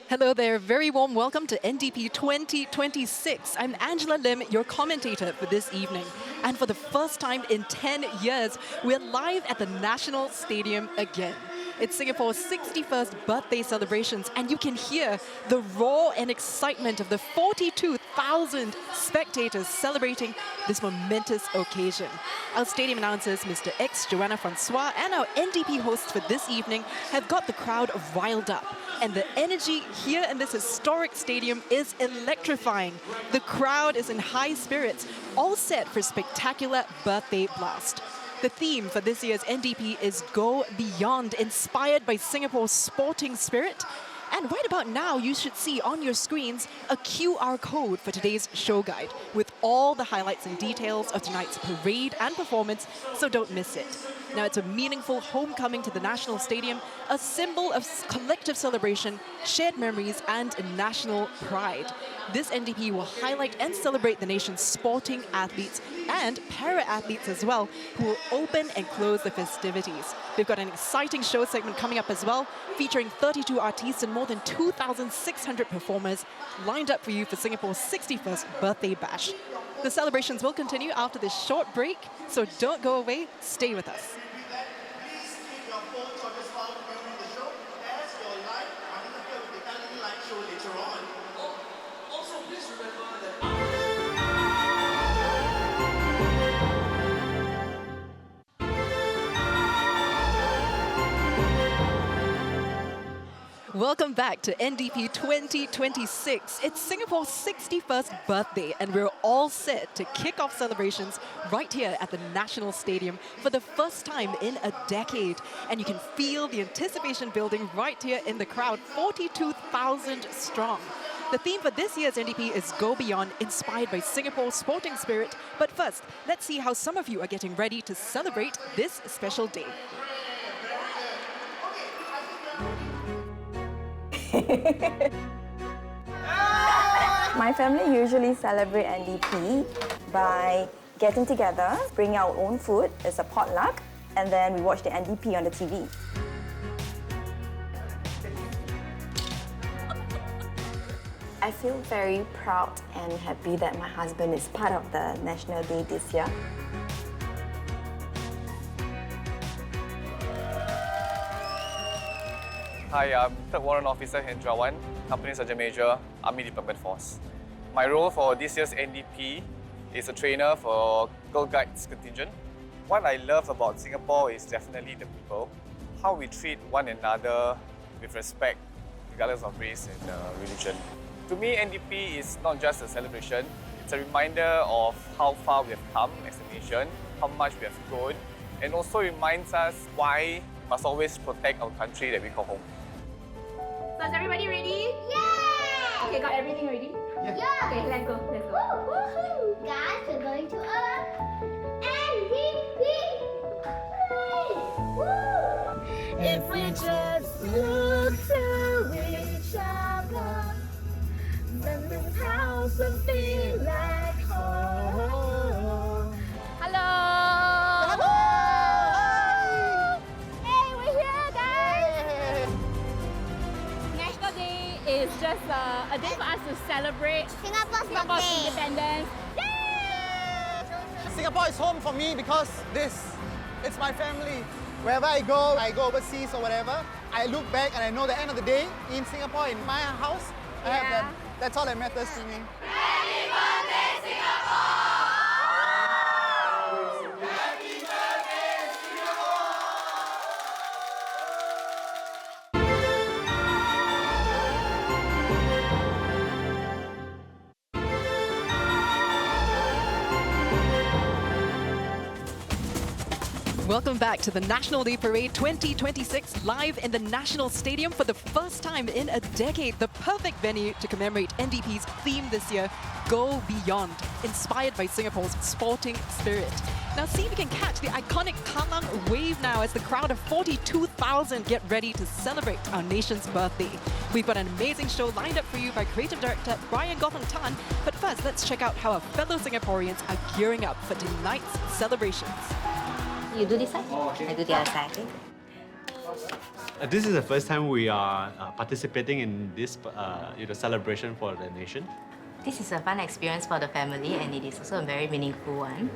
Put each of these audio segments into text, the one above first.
Hello there, very warm welcome to NDP 2026. I'm Angela Lim, your commentator for this evening. And for the first time in 10 years, we're live at the National Stadium again. It's Singapore's 61st birthday celebrations, and you can hear the roar and excitement of the 42,000 spectators celebrating this momentous occasion. Our stadium announcers, Mr. X, Joanna Francois, and our NDP hosts for this evening have got the crowd riled up. And the energy here in this historic stadium is electrifying. The crowd is in high spirits, all set for a spectacular birthday blast. The theme for this year's NDP is Go Beyond, inspired by Singapore's sporting spirit. And right about now, you should see on your screens a QR code for today's show guide with all the highlights and details of tonight's parade and performance, so don't miss it. Now, it's a meaningful homecoming to the National Stadium, a symbol of collective celebration, shared memories, and national pride. This NDP will highlight and celebrate the nation's sporting athletes and para-athletes as well, who will open and close the festivities. We've got an exciting show segment coming up as well, featuring 32 artists and more than 2,600 performers lined up for you for Singapore's 61st birthday bash. The celebrations will continue after this short break, so don't go away, stay with us. Welcome back to NDP 2026. It's Singapore's 61st birthday, and we're all set to kick off celebrations right here at the National Stadium for the first time in a decade. And you can feel the anticipation building right here in the crowd, 42,000 strong. The theme for this year's NDP is Go Beyond, inspired by Singapore's sporting spirit. But first, let's see how some of you are getting ready to celebrate this special day. My family usually celebrate NDP by getting together, bring our own food, it's a potluck, and then we watch the NDP on the TV. I feel very proud and happy that my husband is part of the National Day this year. Hi, I'm Third Warrant Officer Hendrawan, Company Sergeant Major, Army Department Force. My role for this year's NDP is a trainer for Girl Guides contingent. What I love about Singapore is definitely the people, how we treat one another with respect, regardless of race and religion. To me, NDP is not just a celebration, it's a reminder of how far we have come as a nation, how much we have grown, and also reminds us why we must always protect our country that we call home. So is everybody ready? Yeah! Okay, got everything ready? Yeah! Okay, let's go, let's go. Woohoo! Guys, we're going to a NDP! Woo! If we just look to each other, then this house will feel like home. Hello! Hey, we're here, guys! National Day is just a day for us to celebrate Singapore's Singapore's birthday. independence. Singapore is home for me because it's my family. Wherever I go overseas or whatever, I look back and I know the end of the day in Singapore, in my house, I have them. That's all that matters to me. Happy birthday, Singapore! Welcome back to the National Day Parade 2026, live in the National Stadium for the first time in a decade. The perfect venue to commemorate NDP's theme this year, Go Beyond, inspired by Singapore's sporting spirit. Now see if you can catch the iconic Kallang wave now as the crowd of 42,000 get ready to celebrate our nation's birthday. We've got an amazing show lined up for you by creative director Brian Gotham Tan. But first, let's check out how our fellow Singaporeans are gearing up for tonight's celebrations. You do this side, I do the other side. Okay? This is the first time we are participating in this celebration for the nation. This is a fun experience for the family and it is also a very meaningful one.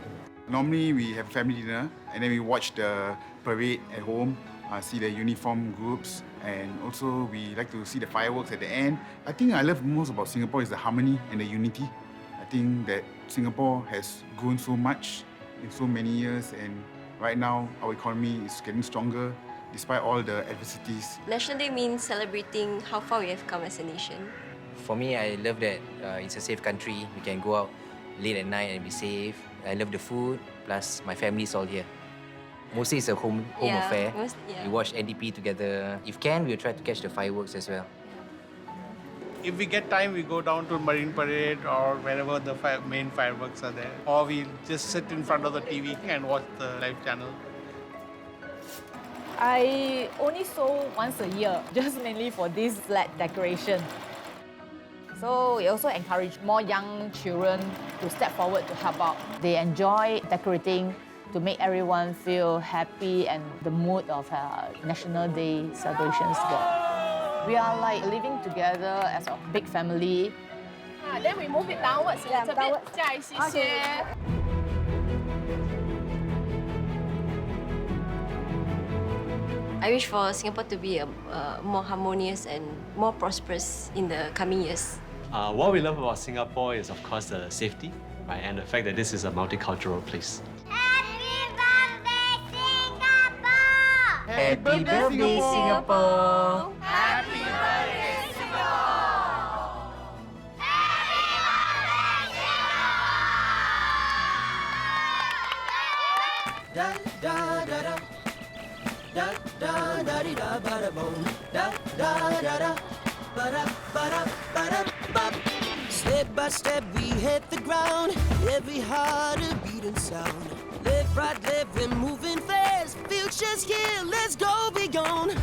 Normally we have family dinner and then we watch the parade at home, see the uniform groups, and also we like to see the fireworks at the end. I think I love most about Singapore is the harmony and the unity. I think that Singapore has grown so much in so many years, and right now our economy is getting stronger despite all the adversities. National Day means celebrating how far we have come as a nation. For me, I love that it's a safe country. We can go out late at night and be safe. I love the food, plus my family's all here. Mostly it's a home affair. We watch NDP together. If can, we'll try to catch the fireworks as well. If we get time, we go down to Marine Parade or wherever the main fireworks are there. Or we just sit in front of the TV and watch the live channel. I only saw once a year, just mainly for this flag decoration. So we also encourage more young children to step forward to help out. They enjoy decorating to make everyone feel happy and the mood of National Day celebrations together. We are like living together as a big family. Then we move it downwards a little bit. 再谢谢。 I wish for Singapore to be more harmonious and more prosperous in the coming years. What we love about Singapore is, of course, the safety, right, and the fact that this is a multicultural place. Happy birthday, Singapore! Happy birthday, Singapore! Da da da da. Da da da di da ba da boom. Da da da da. Ba da ba da ba da ba. Step by step we hit the ground. Every heart a beating sound. Live right, live and moving fast. Future's here, let's go beyond.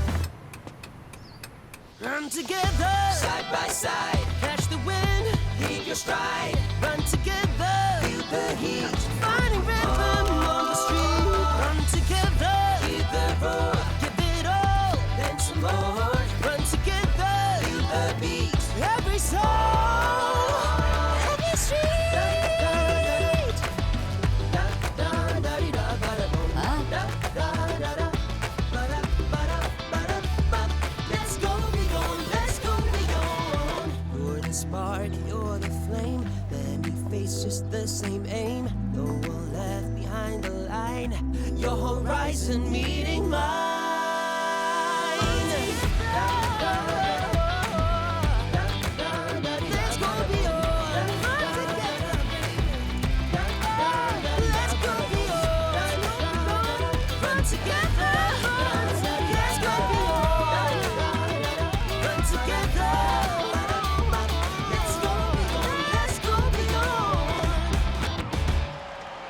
Run together, side by side. Catch the wind, hit your stride. Run together, feel the heat. Finding rhythm on the street. Run together, hit the road. Give it all, then some more. Run together, feel the beat. Every song, every street. Spark, you're the flame. Then we face just the same aim. No one left behind the line. Your horizon meeting mine. Let's go beyond. Run together. Let's go beyond. Run together. Let's go beyond. Run together.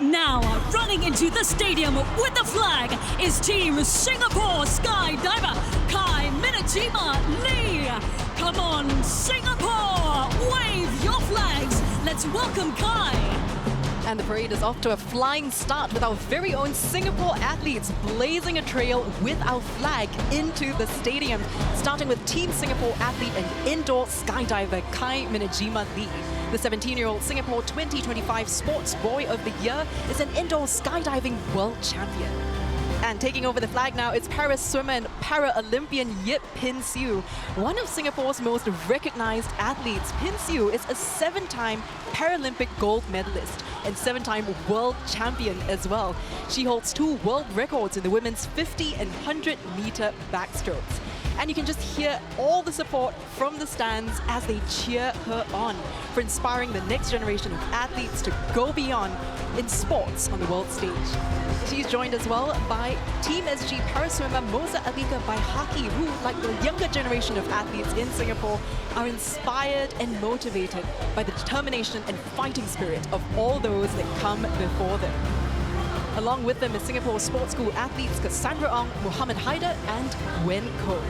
Now, running into the stadium with the flag is Team Singapore skydiver Kai Minajima Lee. Come on, Singapore! Wave your flags. Let's welcome Kai. And the parade is off to a flying start with our very own Singapore athletes blazing a trail with our flag into the stadium. Starting with Team Singapore athlete and indoor skydiver Kai Minajima Lee. The 17-year-old Singapore 2025 Sports Boy of the Year is an indoor skydiving world champion. And taking over the flag now, it's para swimmer and para-Olympian Yip Pin Siu. One of Singapore's most recognized athletes, Pin Siu is a 7-time Paralympic gold medalist and 7-time world champion as well. She holds 2 world records in the women's 50 and 100-meter backstrokes. And you can just hear all the support from the stands as they cheer her on for inspiring the next generation of athletes to go beyond in sports on the world stage. She's joined as well by Team SG paraswimmer Moza Alika Baihaki, who, like the younger generation of athletes in Singapore, are inspired and motivated by the determination and fighting spirit of all those that come before them. Along with them is Singapore Sports School athletes Cassandra Ong, Muhammad Haider and Wen Ko.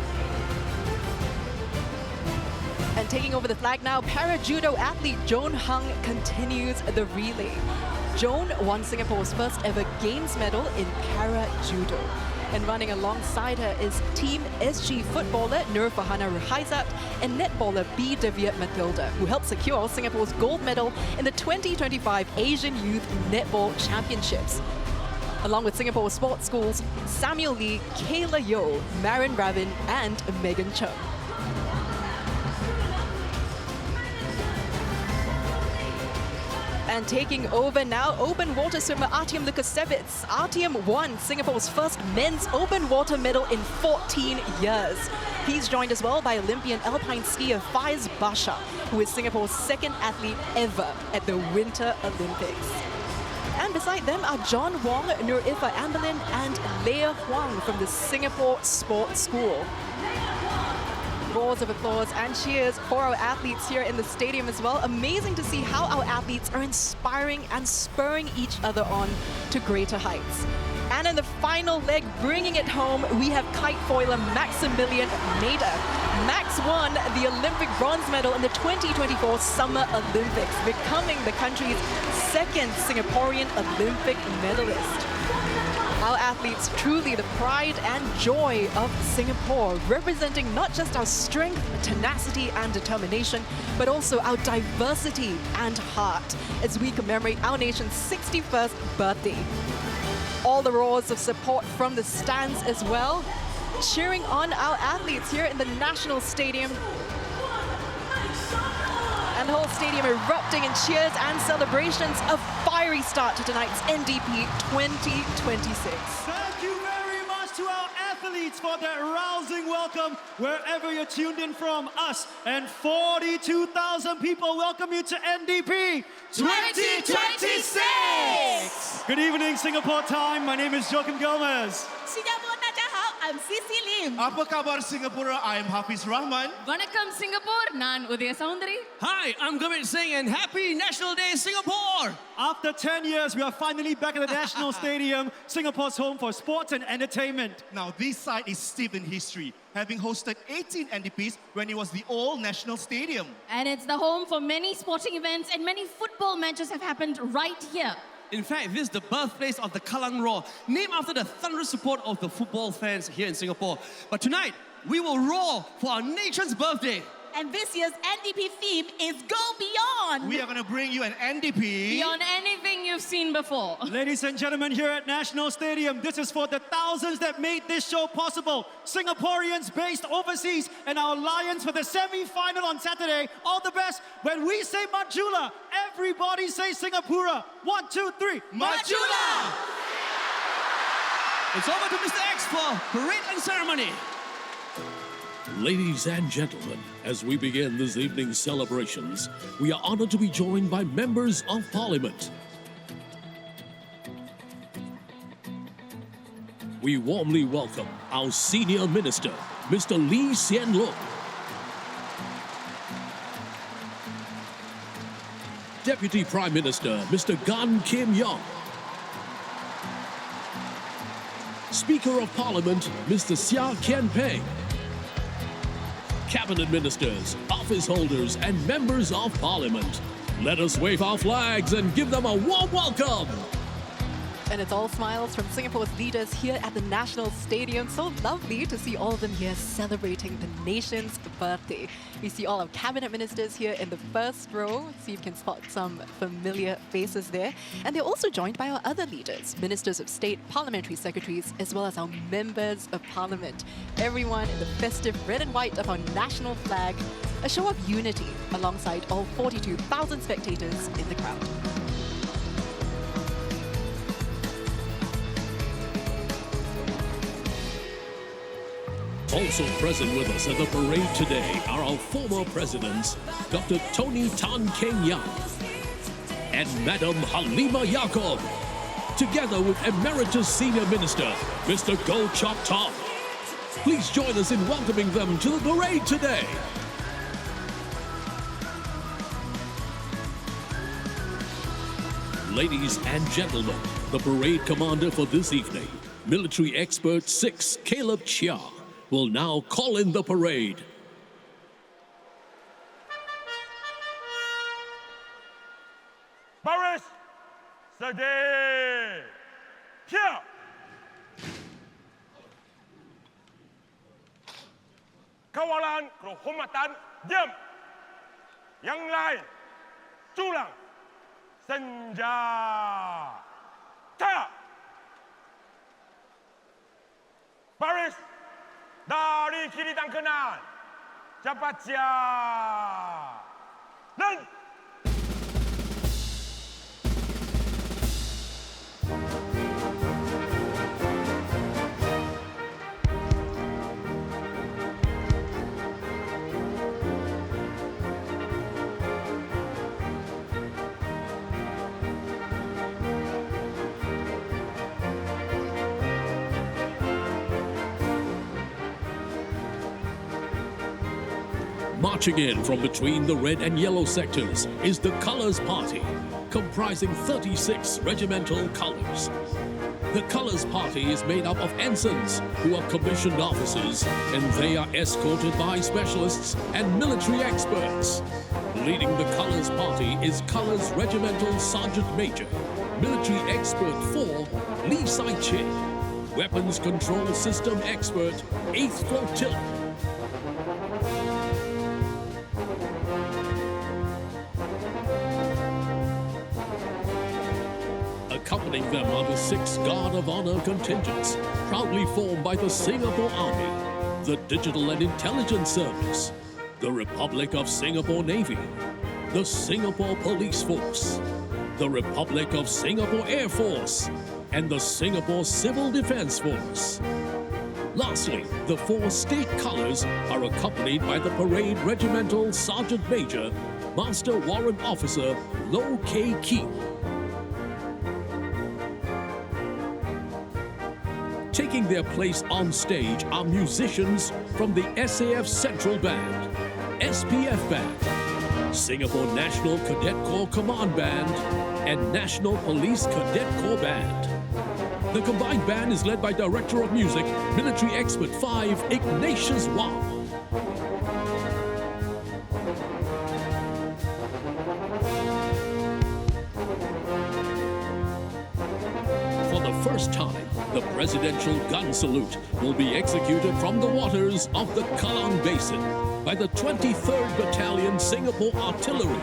And taking over the flag now, para-judo athlete Joan Hung continues the relay. Joan won Singapore's first ever Games medal in para-judo. And running alongside her is Team SG footballer Nur Fahana Ruhaizat and netballer B. Devia Mathilda, who helped secure Singapore's gold medal in the 2025 Asian Youth Netball Championships. Along with Singapore sports schools, Samuel Lee, Kayla Yo, Marin Ravin and Megan Chung. And taking over now, open water swimmer Artyom Lukasevich. Artyom won Singapore's first men's open water medal in 14 years. He's joined as well by Olympian alpine skier Faiz Basha, who is Singapore's second athlete ever at the Winter Olympics. And beside them are John Wong, Nur Ifa Amberlin and Leah Huang from the Singapore Sports School. Roars of applause and cheers for our athletes here in the stadium as well. Amazing to see how our athletes are inspiring and spurring each other on to greater heights. And in the final leg, bringing it home, we have kite foiler Maximilian Mader. Max won the Olympic bronze medal in the 2024 Summer Olympics, becoming the country's second Singaporean Olympic medalist. Our athletes truly the pride and joy of Singapore, representing not just our strength, tenacity and determination, but also our diversity and heart as we commemorate our nation's 61st birthday. All the roars of support from the stands as well, cheering on our athletes here in the National Stadium. And the whole stadium erupting in cheers and celebrations. A fiery start to tonight's NDP 2026. Thank you very much to our athletes for that rousing welcome wherever you're tuned in from. Us and 42,000 people welcome you to NDP 2026! Good evening, Singapore time. My name is Joachim Gomez. Singapore, 大家好, I'm Sisi Lim. Apa kabar Singapura? I am Hafiz Rahman. Vanakkam Singapore, Nan Udaya Saundari. Hi, I'm Gurmeet Singh and happy National Day, Singapore! After 10 years, we are finally back at the National Stadium, Singapore's home for sports and entertainment. Now, this site is steeped in history, having hosted 18 NDPs when it was the old National Stadium. And it's the home for many sporting events and many football matches have happened right here. In fact, this is the birthplace of the Kallang Roar, named after the thunderous support of the football fans here in Singapore. But tonight, we will roar for our nation's birthday. And this year's NDP theme is Go Beyond. We are going to bring you an NDP. Beyond anything you've seen before. Ladies and gentlemen, here at National Stadium, this is for the thousands that made this show possible. Singaporeans based overseas and our Lions for the semi-final on Saturday. All the best. When we say Majulah, everybody say Singapura. 1, 2, 3. Majulah! It's over to Mr. X for parade and ceremony. Ladies and gentlemen, as we begin this evening's celebrations, we are honored to be joined by members of Parliament. We warmly welcome our Senior Minister, Mr. Lee Hsien Loong. Deputy Prime Minister, Mr. Gan Kim Yong. Speaker of Parliament, Mr. Seah Kian Peng. Cabinet ministers, office holders, and members of Parliament. Let us wave our flags and give them a warm welcome. And it's all smiles from Singapore's leaders here at the National Stadium. So lovely to see all of them here celebrating the nation's birthday. We see all of cabinet ministers here in the first row. See if you can spot some familiar faces there. And they're also joined by our other leaders, ministers of state, parliamentary secretaries, as well as our members of parliament. Everyone in the festive red and white of our national flag. A show of unity alongside all 42,000 spectators in the crowd. Also present with us at the parade today are our former presidents, Dr. Tony Tan Keng Yang and Madam Halima Yaakob, together with Emeritus Senior Minister, Mr. Goh Chok Tong. Please join us in welcoming them to the parade today. Ladies and gentlemen, the parade commander for this evening, military expert 6, Caleb Chia, will now call in the parade. kawalan kehormatan diam. Yang lain, tulang senjata. Baris dari kiri dan kanan. Cepat jalan. Marching in from between the red and yellow sectors is the Colours Party, comprising 36 regimental colours. The Colours Party is made up of ensigns, who are commissioned officers, and they are escorted by specialists and military experts. Leading the Colours Party is Colours Regimental Sergeant Major, Military Expert 4, Lee Sai-chin, Weapons Control System Expert, 8th Flotilla. Accompanying them are the 6 Guard of Honor contingents, proudly formed by the Singapore Army, the Digital and Intelligence Service, the Republic of Singapore Navy, the Singapore Police Force, the Republic of Singapore Air Force, and the Singapore Civil Defence Force. Lastly, the 4 state colours are accompanied by the Parade Regimental Sergeant Major, Master Warrant Officer Low K. Kee. Taking their place on stage are musicians from the SAF Central Band, SPF Band, Singapore National Cadet Corps Command Band, and National Police Cadet Corps Band. The combined band is led by Director of Music, Military Expert 5, Ignatius Wong. For the first time, the presidential gun salute will be executed from the waters of the Kallang Basin by the 23rd Battalion Singapore Artillery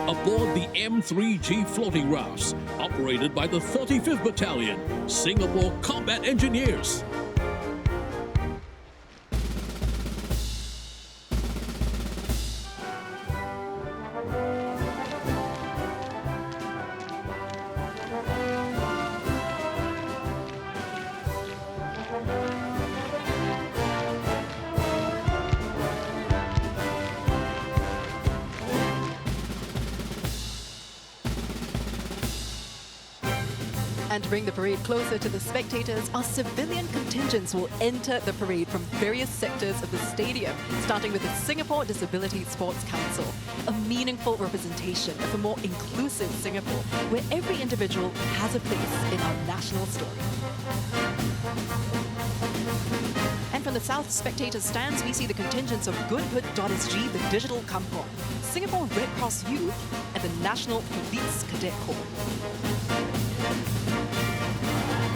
aboard the M3G floating rafts operated by the 35th Battalion Singapore Combat Engineers. And to bring the parade closer to the spectators, our civilian contingents will enter the parade from various sectors of the stadium, starting with the Singapore Disability Sports Council, a meaningful representation of a more inclusive Singapore, where every individual has a place in our national story. And from the South Spectator stands, we see the contingents of Goodhood.sg, the Digital Kampong, Singapore Red Cross Youth, and the National Police Cadet Corps.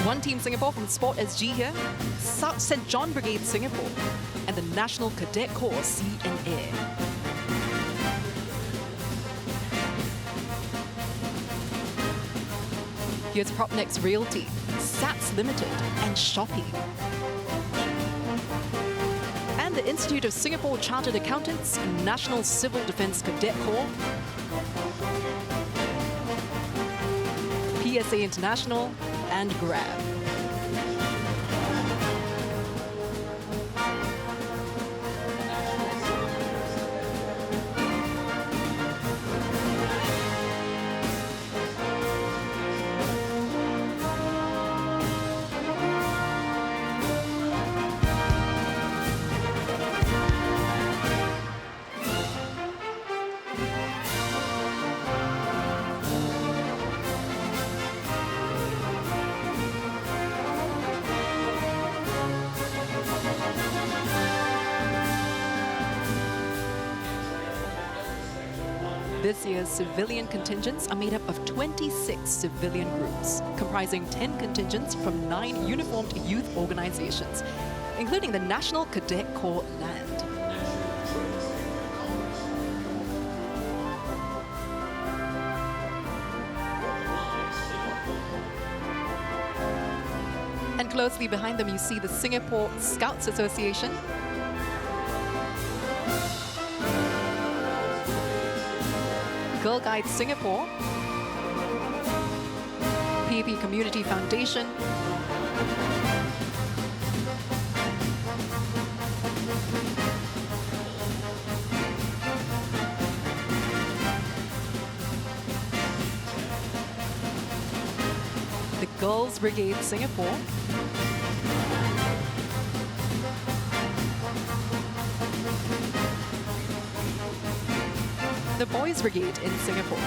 One Team Singapore from Sport SG here, St. John Brigade Singapore, and the National Cadet Corps Sea and Air. Here's Propnex Realty, SATS Limited, and Shopee. And the Institute of Singapore Chartered Accountants, National Civil Defence Cadet Corps, PSA International, and Grab. This year's civilian contingents are made up of 26 civilian groups, comprising 10 contingents from 9 uniformed youth organizations, including the National Cadet Corps Land. And closely behind them, you see the Singapore Scouts Association. Girl Guides Singapore, PAP Community Foundation, the Girls Brigade Singapore, the Boys Brigade in Singapore,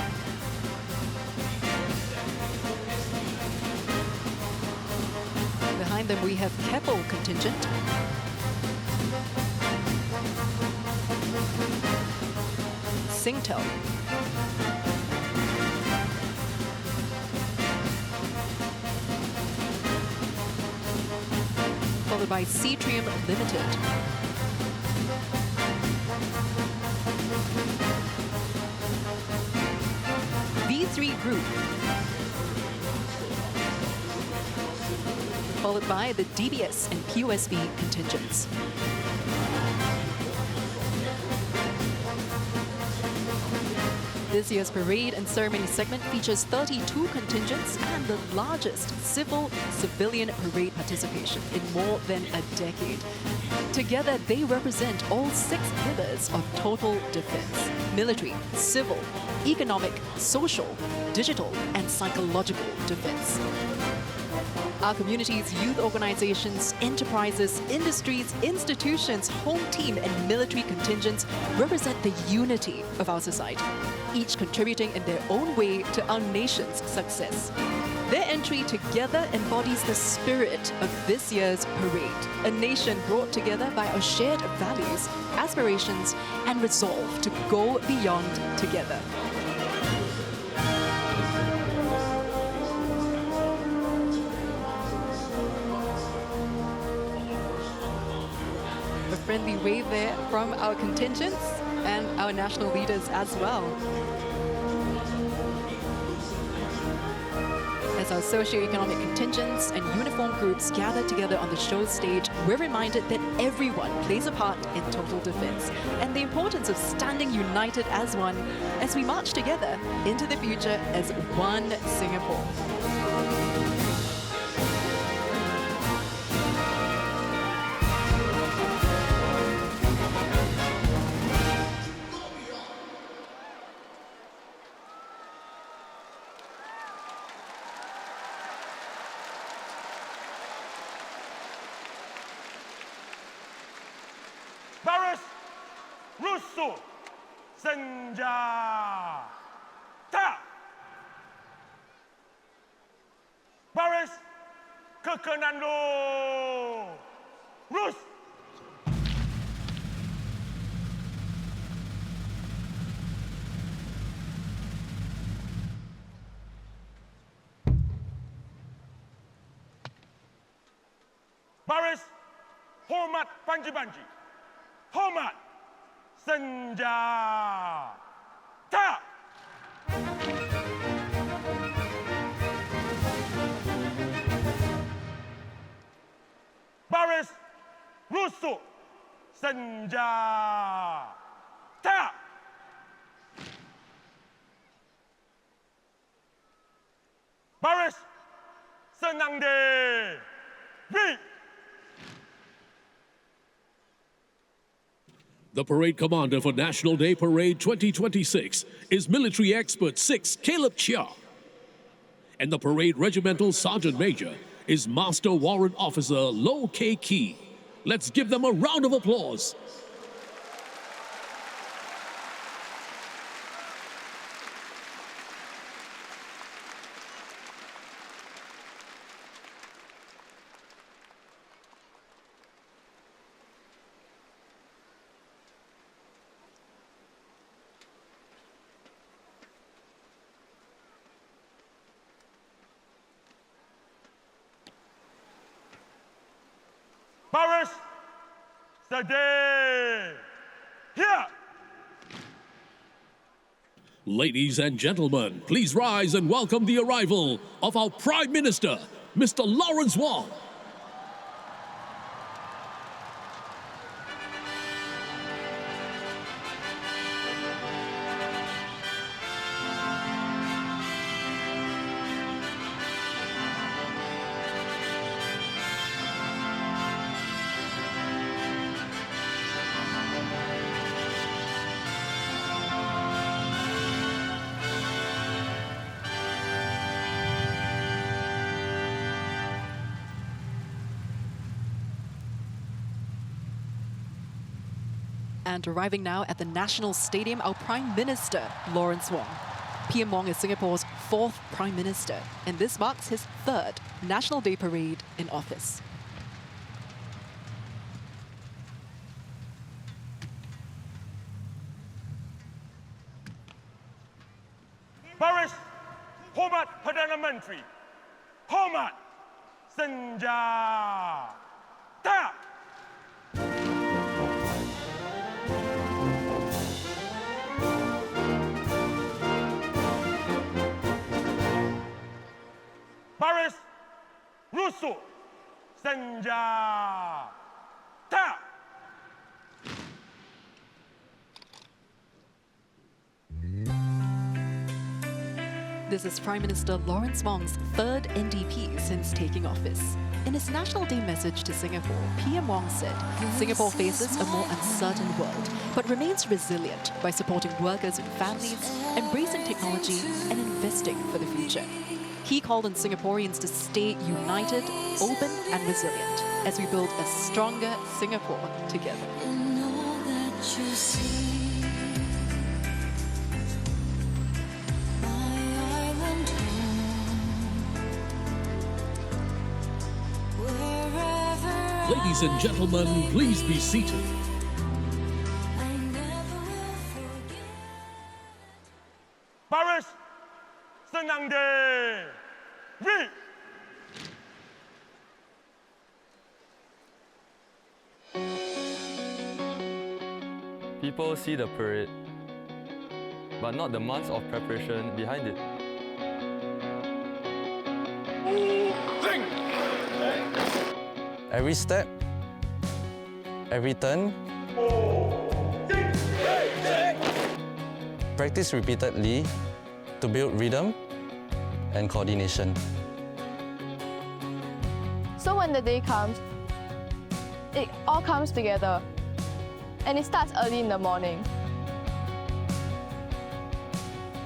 behind them we have Keppel contingent, Singtel, followed by Seatrium Limited, V3 Group, followed by the DBS and POSB contingents. This year's parade and ceremony segment features 32 contingents and the largest civilian parade participation in more than a decade. Together, they represent all 6 pillars of total defense: military, civil, economic, social, digital, and psychological defense. Our communities, youth organizations, enterprises, industries, institutions, home team, and military contingents represent the unity of our society, each contributing in their own way to our nation's success. Their entry together embodies the spirit of this year's parade, a nation brought together by our shared values, aspirations, and resolve to go beyond together. A friendly wave there from our contingents and our national leaders as well. As our socio-economic contingents and uniform groups gather together on the show stage, we're reminded that everyone plays a part in total defense and the importance of standing united as one as we march together into the future as one Singapore. Baris Rusuh Senjata. Baris Kekenando Rus. Baris Hormat Panji-Panji. Hormat Senjata. Baris Rusuh Senjata. Baris Senang Dewi. The parade commander for National Day Parade 2026 is military expert 6 Caleb Chia. And the parade regimental sergeant major is Master Warrant Officer Low K. Key. Let's give them a round of applause. Baris Sedih. Here. Ladies and gentlemen, please rise and welcome the arrival of our Prime Minister, Mr. Lawrence Wong. And arriving now at the National Stadium, our Prime Minister, Lawrence Wong. PM Wong is Singapore's 4th Prime Minister, and this marks his 3rd National Day Parade in office. Baris, Hormat Perdana Menteri, Hormat Senjata. Baris, Rusuh Senjata. This is Prime Minister Lawrence Wong's 3rd NDP since taking office. In his National Day message to Singapore, PM Wong said Singapore faces a more uncertain world, but remains resilient by supporting workers and families, embracing technology, and investing for the future. He called on Singaporeans to stay united, open, and resilient as we build a stronger Singapore together. Ladies and gentlemen, please be seated. Baris, senang deh. Ri. People see the parade, but not the months of preparation behind it. Every step, every turn, practice repeatedly to build rhythm and coordination. So when the day comes, it all comes together, and it starts early in the morning.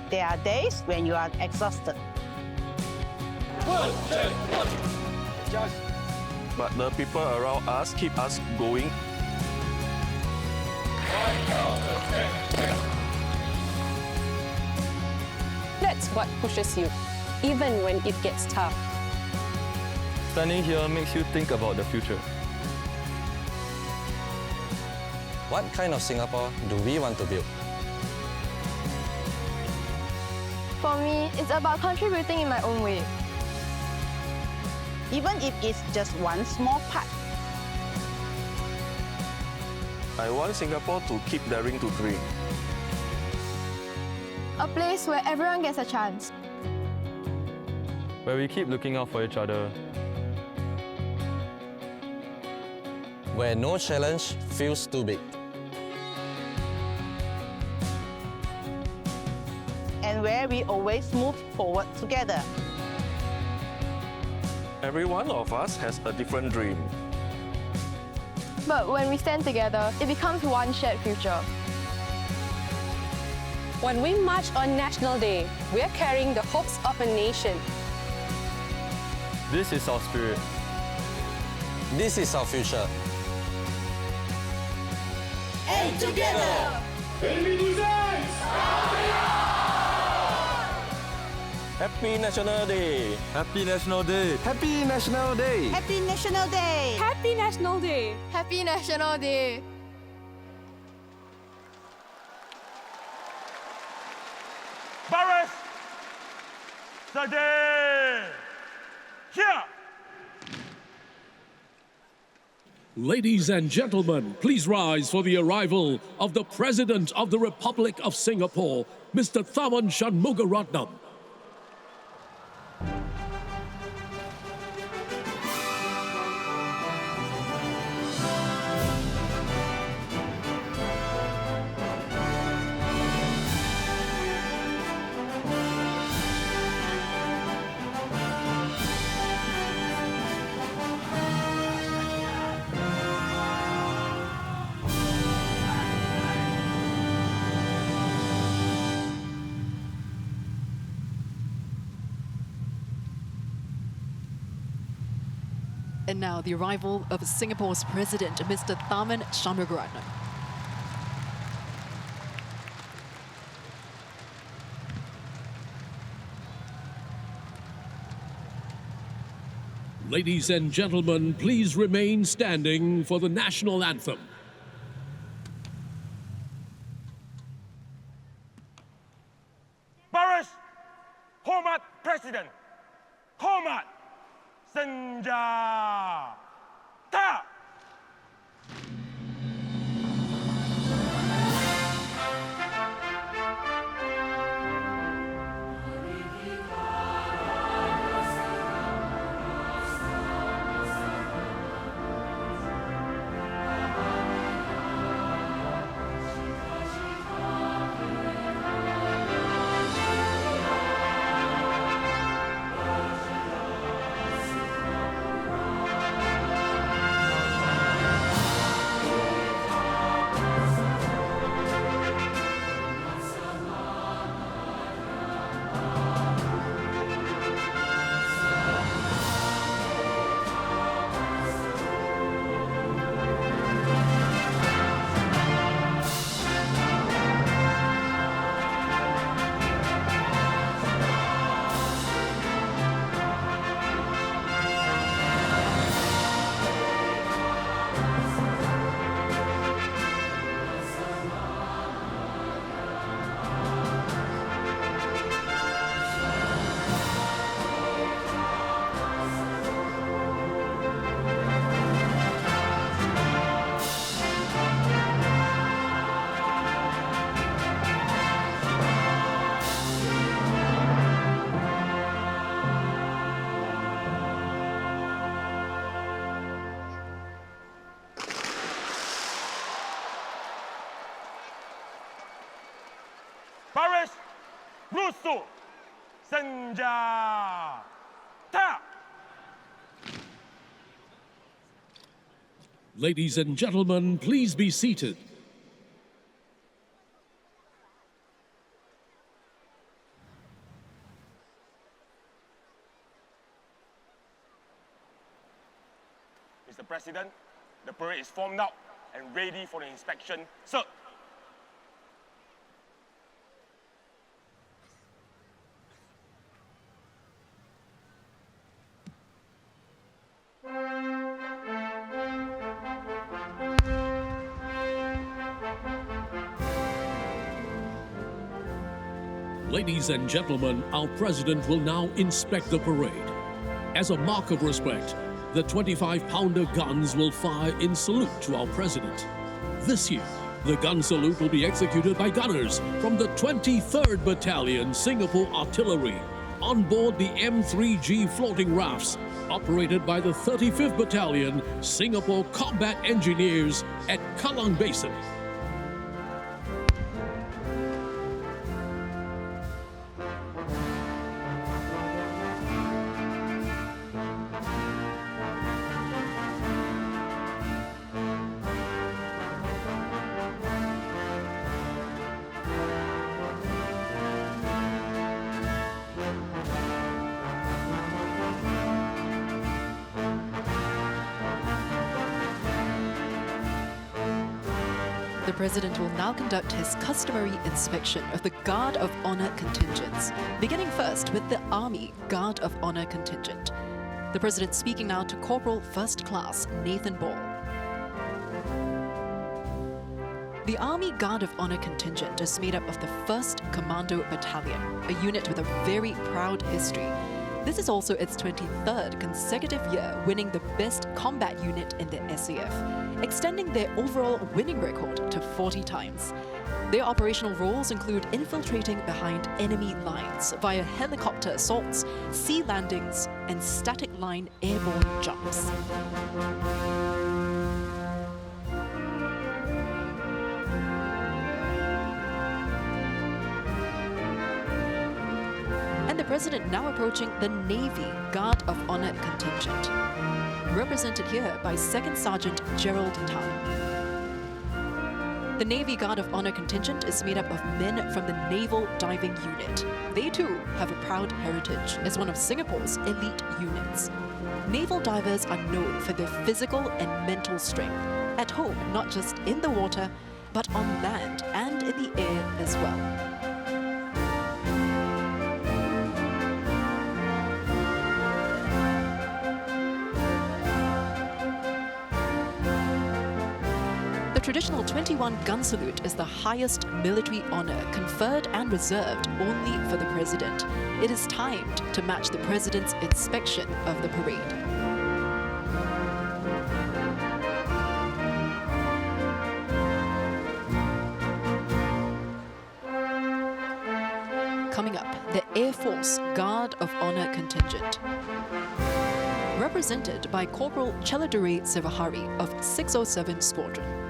There are days when you are exhausted. But the people around us keep us going. That's what pushes you, even when it gets tough. Standing here makes you think about the future. What kind of Singapore do we want to build? For me, it's about contributing in my own way. Even if it's just one small part. I want Singapore to keep daring to dream. A place where everyone gets a chance. Where we keep looking out for each other. Where no challenge feels too big. And where we always move forward together. Every one of us has a different dream. But when we stand together, it becomes one shared future. When we march on National Day, we are carrying the hopes of a nation. This is our spirit. This is our future. And together, Happy National Day! Happy National Day! Happy National Day! Happy National Day! Happy National Day! Happy National Day! Baris, sedih. Here. Ladies and gentlemen, please rise for the arrival of the President of the Republic of Singapore, Mr. Tharman Shanmugaratnam. And now the arrival of Singapore's President, Mr. Tharman Shanmugaratnam. Ladies and gentlemen, please remain standing for the national anthem. Baris, Hormat President, Hormat Senjata. Baris, Rusu, Senjata. Ladies and gentlemen, please be seated. Mr. President, the parade is formed up and ready for the inspection. Sir. Ladies and gentlemen, our president will now inspect the parade. As a mark of respect, the 25-pounder guns will fire in salute to our president. This year, the gun salute will be executed by gunners from the 23rd Battalion Singapore Artillery on board the M3G floating rafts operated by the 35th Battalion Singapore Combat Engineers at Kallang Basin. The President will now conduct his customary inspection of the Guard of Honour contingents, beginning first with the Army Guard of Honour contingent. The President speaking now to Corporal First Class Nathan Ball. The Army Guard of Honour contingent is made up of the 1st Commando Battalion, a unit with a very proud history. This is also its 23rd consecutive year winning the Best Combat Unit in the SAF, extending their overall winning record to 40 times. Their operational roles include infiltrating behind enemy lines via helicopter assaults, sea landings, and static line airborne jumps. And the President now approaching the Navy Guard of Honour contingent, represented here by 2nd Sergeant Gerald Tan. The Navy Guard of Honour contingent is made up of men from the Naval Diving Unit. They too have a proud heritage as one of Singapore's elite units. Naval divers are known for their physical and mental strength, at home not just in the water, but on land and in the air as well. traditional 21 gun salute is the highest military honor conferred and reserved only for the president. It is timed to match the president's inspection of the parade. Coming up, the Air Force Guard of Honor contingent, represented by Corporal Cheladure Sivahari of 607 Squadron.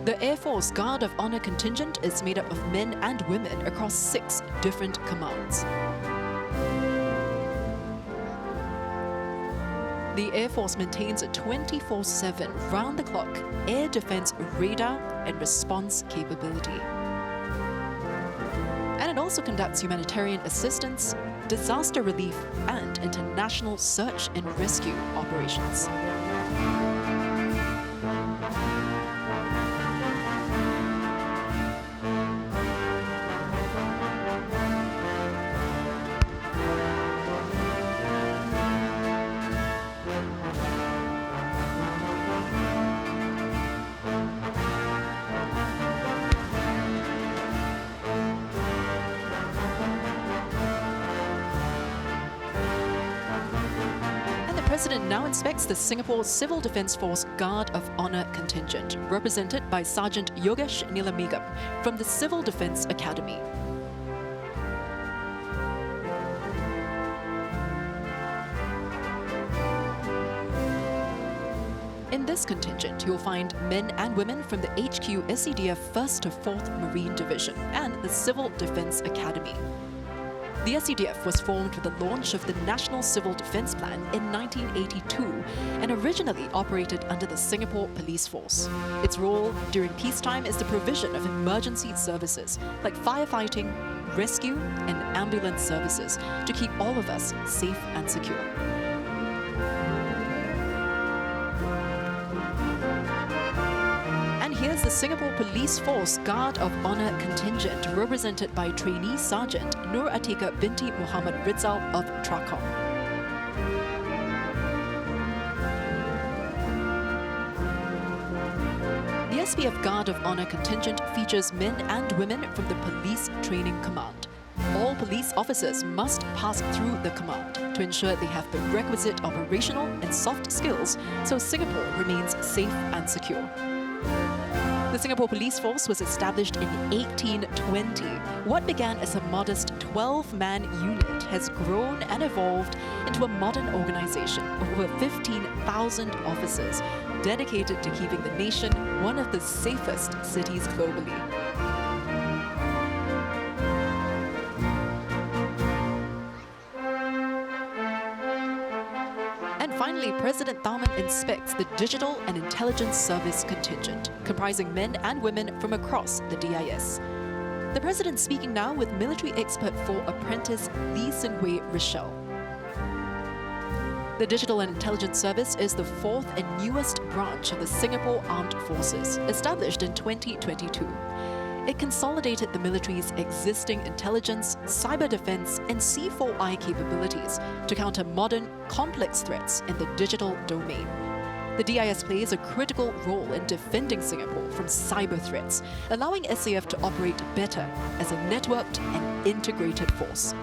The Air Force Guard of Honor contingent is made up of men and women across 6 different commands. The Air Force maintains a 24/7, round-the-clock air defense radar and response capability. And it also conducts humanitarian assistance, disaster relief, and international search and rescue operations. The President now inspects the Singapore Civil Defence Force Guard of Honour contingent, represented by Sergeant Yogesh Nilamegam from the Civil Defence Academy. In this contingent, you'll find men and women from the HQ SCDF 1st to 4th Marine Division and the Civil Defence Academy. The SCDF was formed with the launch of the National Civil Defence Plan in 1982 and originally operated under the Singapore Police Force. Its role during peacetime is the provision of emergency services like firefighting, rescue and ambulance services to keep all of us safe and secure. Here's the Singapore Police Force Guard of Honour contingent, represented by Trainee Sergeant Nur Atika binti Muhammad Rizal of Trakong. The SPF Guard of Honour contingent features men and women from the Police Training Command. All police officers must pass through the command to ensure they have the requisite operational and soft skills so Singapore remains safe and secure. The Singapore Police Force was established in 1820. What began as a modest 12-man unit has grown and evolved into a modern organization of over 15,000 officers dedicated to keeping the nation one of the safest cities globally. Finally, President Tharman inspects the Digital and Intelligence Service contingent, comprising men and women from across the DIS. The President speaking now with military expert for apprentice Lee Sin-Hui Rochelle. The Digital and Intelligence Service is the 4th and newest branch of the Singapore Armed Forces, established in 2022. It consolidated the military's existing intelligence, cyber defense, and C4I capabilities to counter modern, complex threats in the digital domain. The DIS plays a critical role in defending Singapore from cyber threats, allowing SAF to operate better as a networked and integrated force.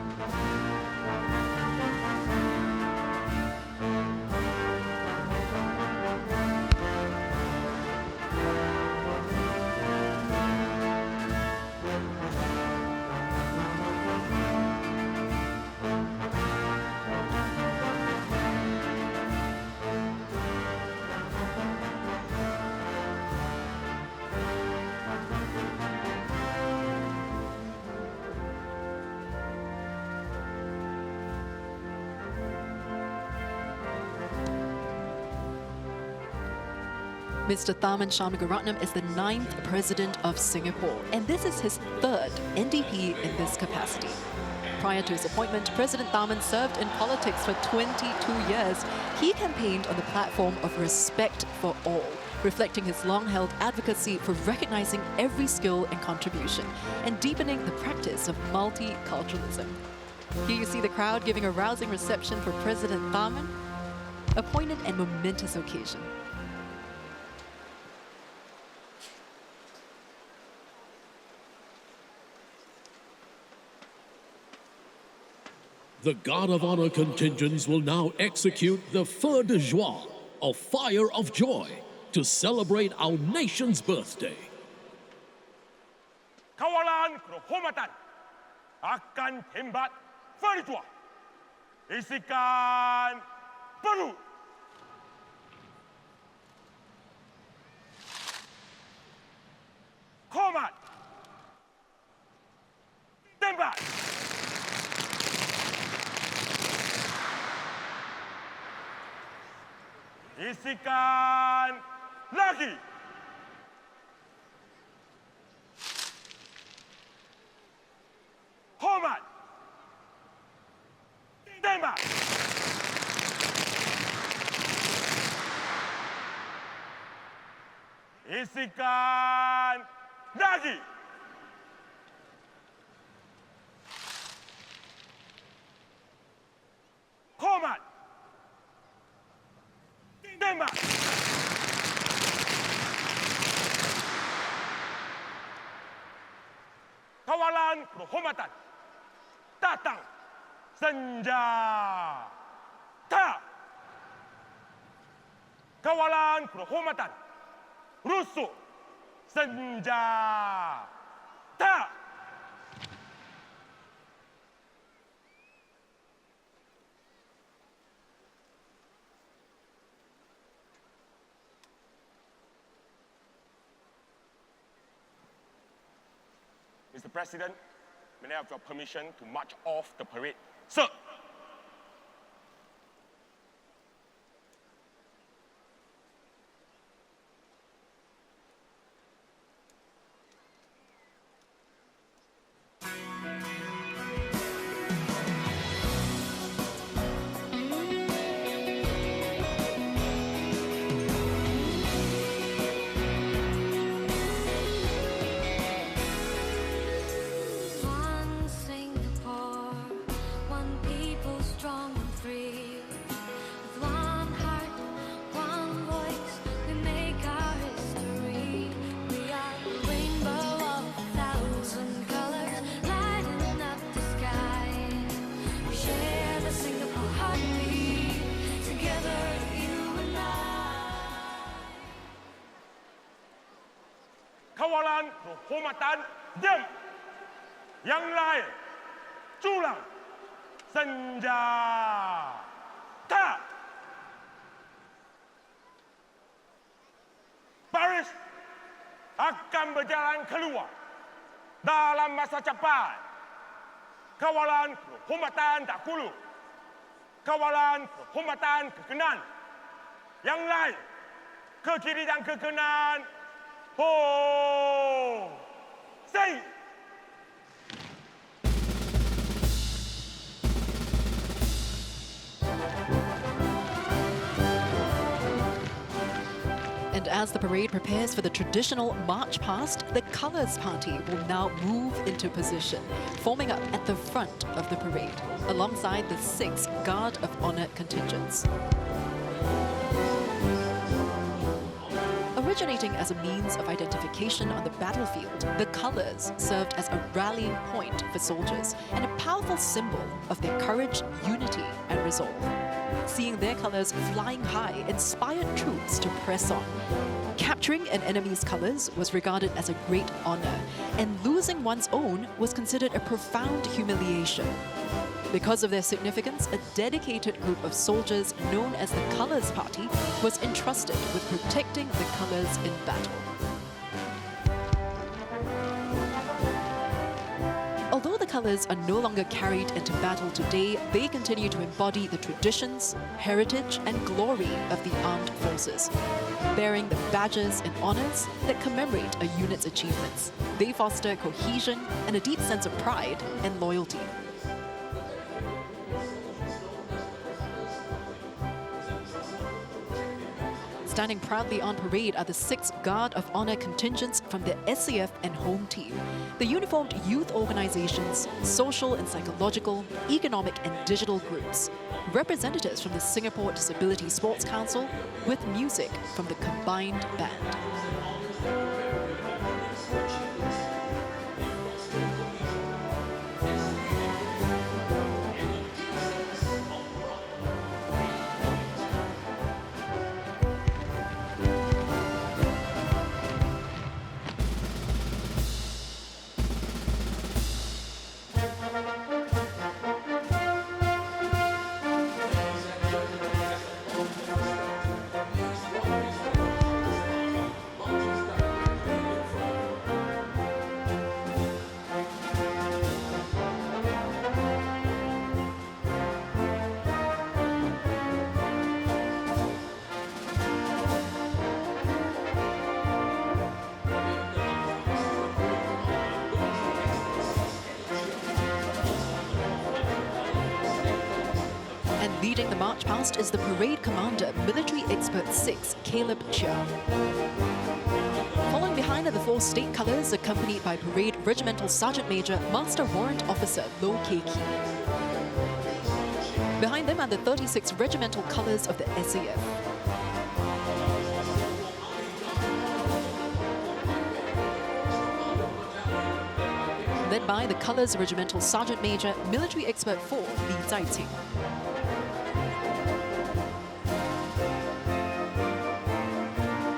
Mr. Tharman Shanmugaratnam is the 9th President of Singapore, and this is his 3rd NDP in this capacity. Prior to his appointment, President Tharman served in politics for 22 years. He campaigned on the platform of respect for all, reflecting his long-held advocacy for recognizing every skill and contribution and deepening the practice of multiculturalism. Here you see the crowd giving a rousing reception for President Tharman. a poignant and momentous occasion. The Guard of Honor contingents will now execute the Feu de Joie, or Fire of Joy, to celebrate our nation's birthday. Kawalan kehormatan akan tembak Feu de Joie. Isikan peluru. Hormat. Tembak. Isikan lagi. Hormat. Tembak. Isikan lagi. Hormat. Tembak. Kawalan kehormatan datang senjata. Kawalan kehormatan rusuk senjata. Mr. President, may I have your permission to march off the parade? Sir! One Singapore, one people strong and free. With one heart, one voice, we make our history. We are a rainbow of 1,000 colors, lighting up the sky. We share the Singapore heartbeat, together you and I. Kawalan kehormatan diam. Yang lain culang senjata. Baris akan berjalan keluar dalam masa cepat. Kawalan kehormatan dahulu. Kawalan kehormatan ke kanan. Yang lain ke kiri dan ke kanan. Ho! Say! And as the parade prepares for the traditional march past, the Colours Party will now move into position, forming up at the front of the parade, alongside the 6 Guard of Honor contingents. Originating as a means of identification on the battlefield, the colours served as a rallying point for soldiers and a powerful symbol of their courage, unity and resolve. Seeing their colours flying high inspired troops to press on. Capturing an enemy's colours was regarded as a great honour, and losing one's own was considered a profound humiliation. Because of their significance, a dedicated group of soldiers known as the Colours Party was entrusted with protecting the colours in battle. Although the colours are no longer carried into battle today, they continue to embody the traditions, heritage and glory of the armed forces. Bearing the badges and honours that commemorate a unit's achievements, they foster cohesion and a deep sense of pride and loyalty. Standing proudly on parade are the 6 Guard of Honor contingents from the SAF and Home Team, the uniformed youth organizations, social and psychological, economic and digital groups, representatives from the Singapore Disability Sports Council, with music from the combined band. Leading the march past is the parade commander, Military Expert 6, Caleb Chia. Following behind are the 4 state colours, accompanied by Parade Regimental Sergeant Major, Master Warrant Officer Low Kei Ki. Behind them are the 36 regimental colours of the SAF. Led by the Colours Regimental Sergeant Major, Military Expert 4, Li Zaiqing.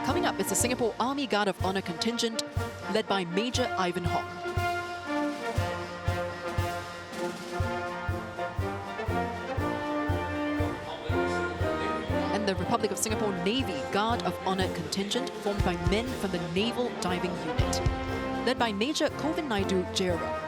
Coming up is the Singapore Army Guard of Honor contingent, led by Major Ivan Hong. And the Republic of Singapore Navy Guard of Honor contingent, formed by men from the Naval Diving Unit, led by Major Kovin Naidu Jairam.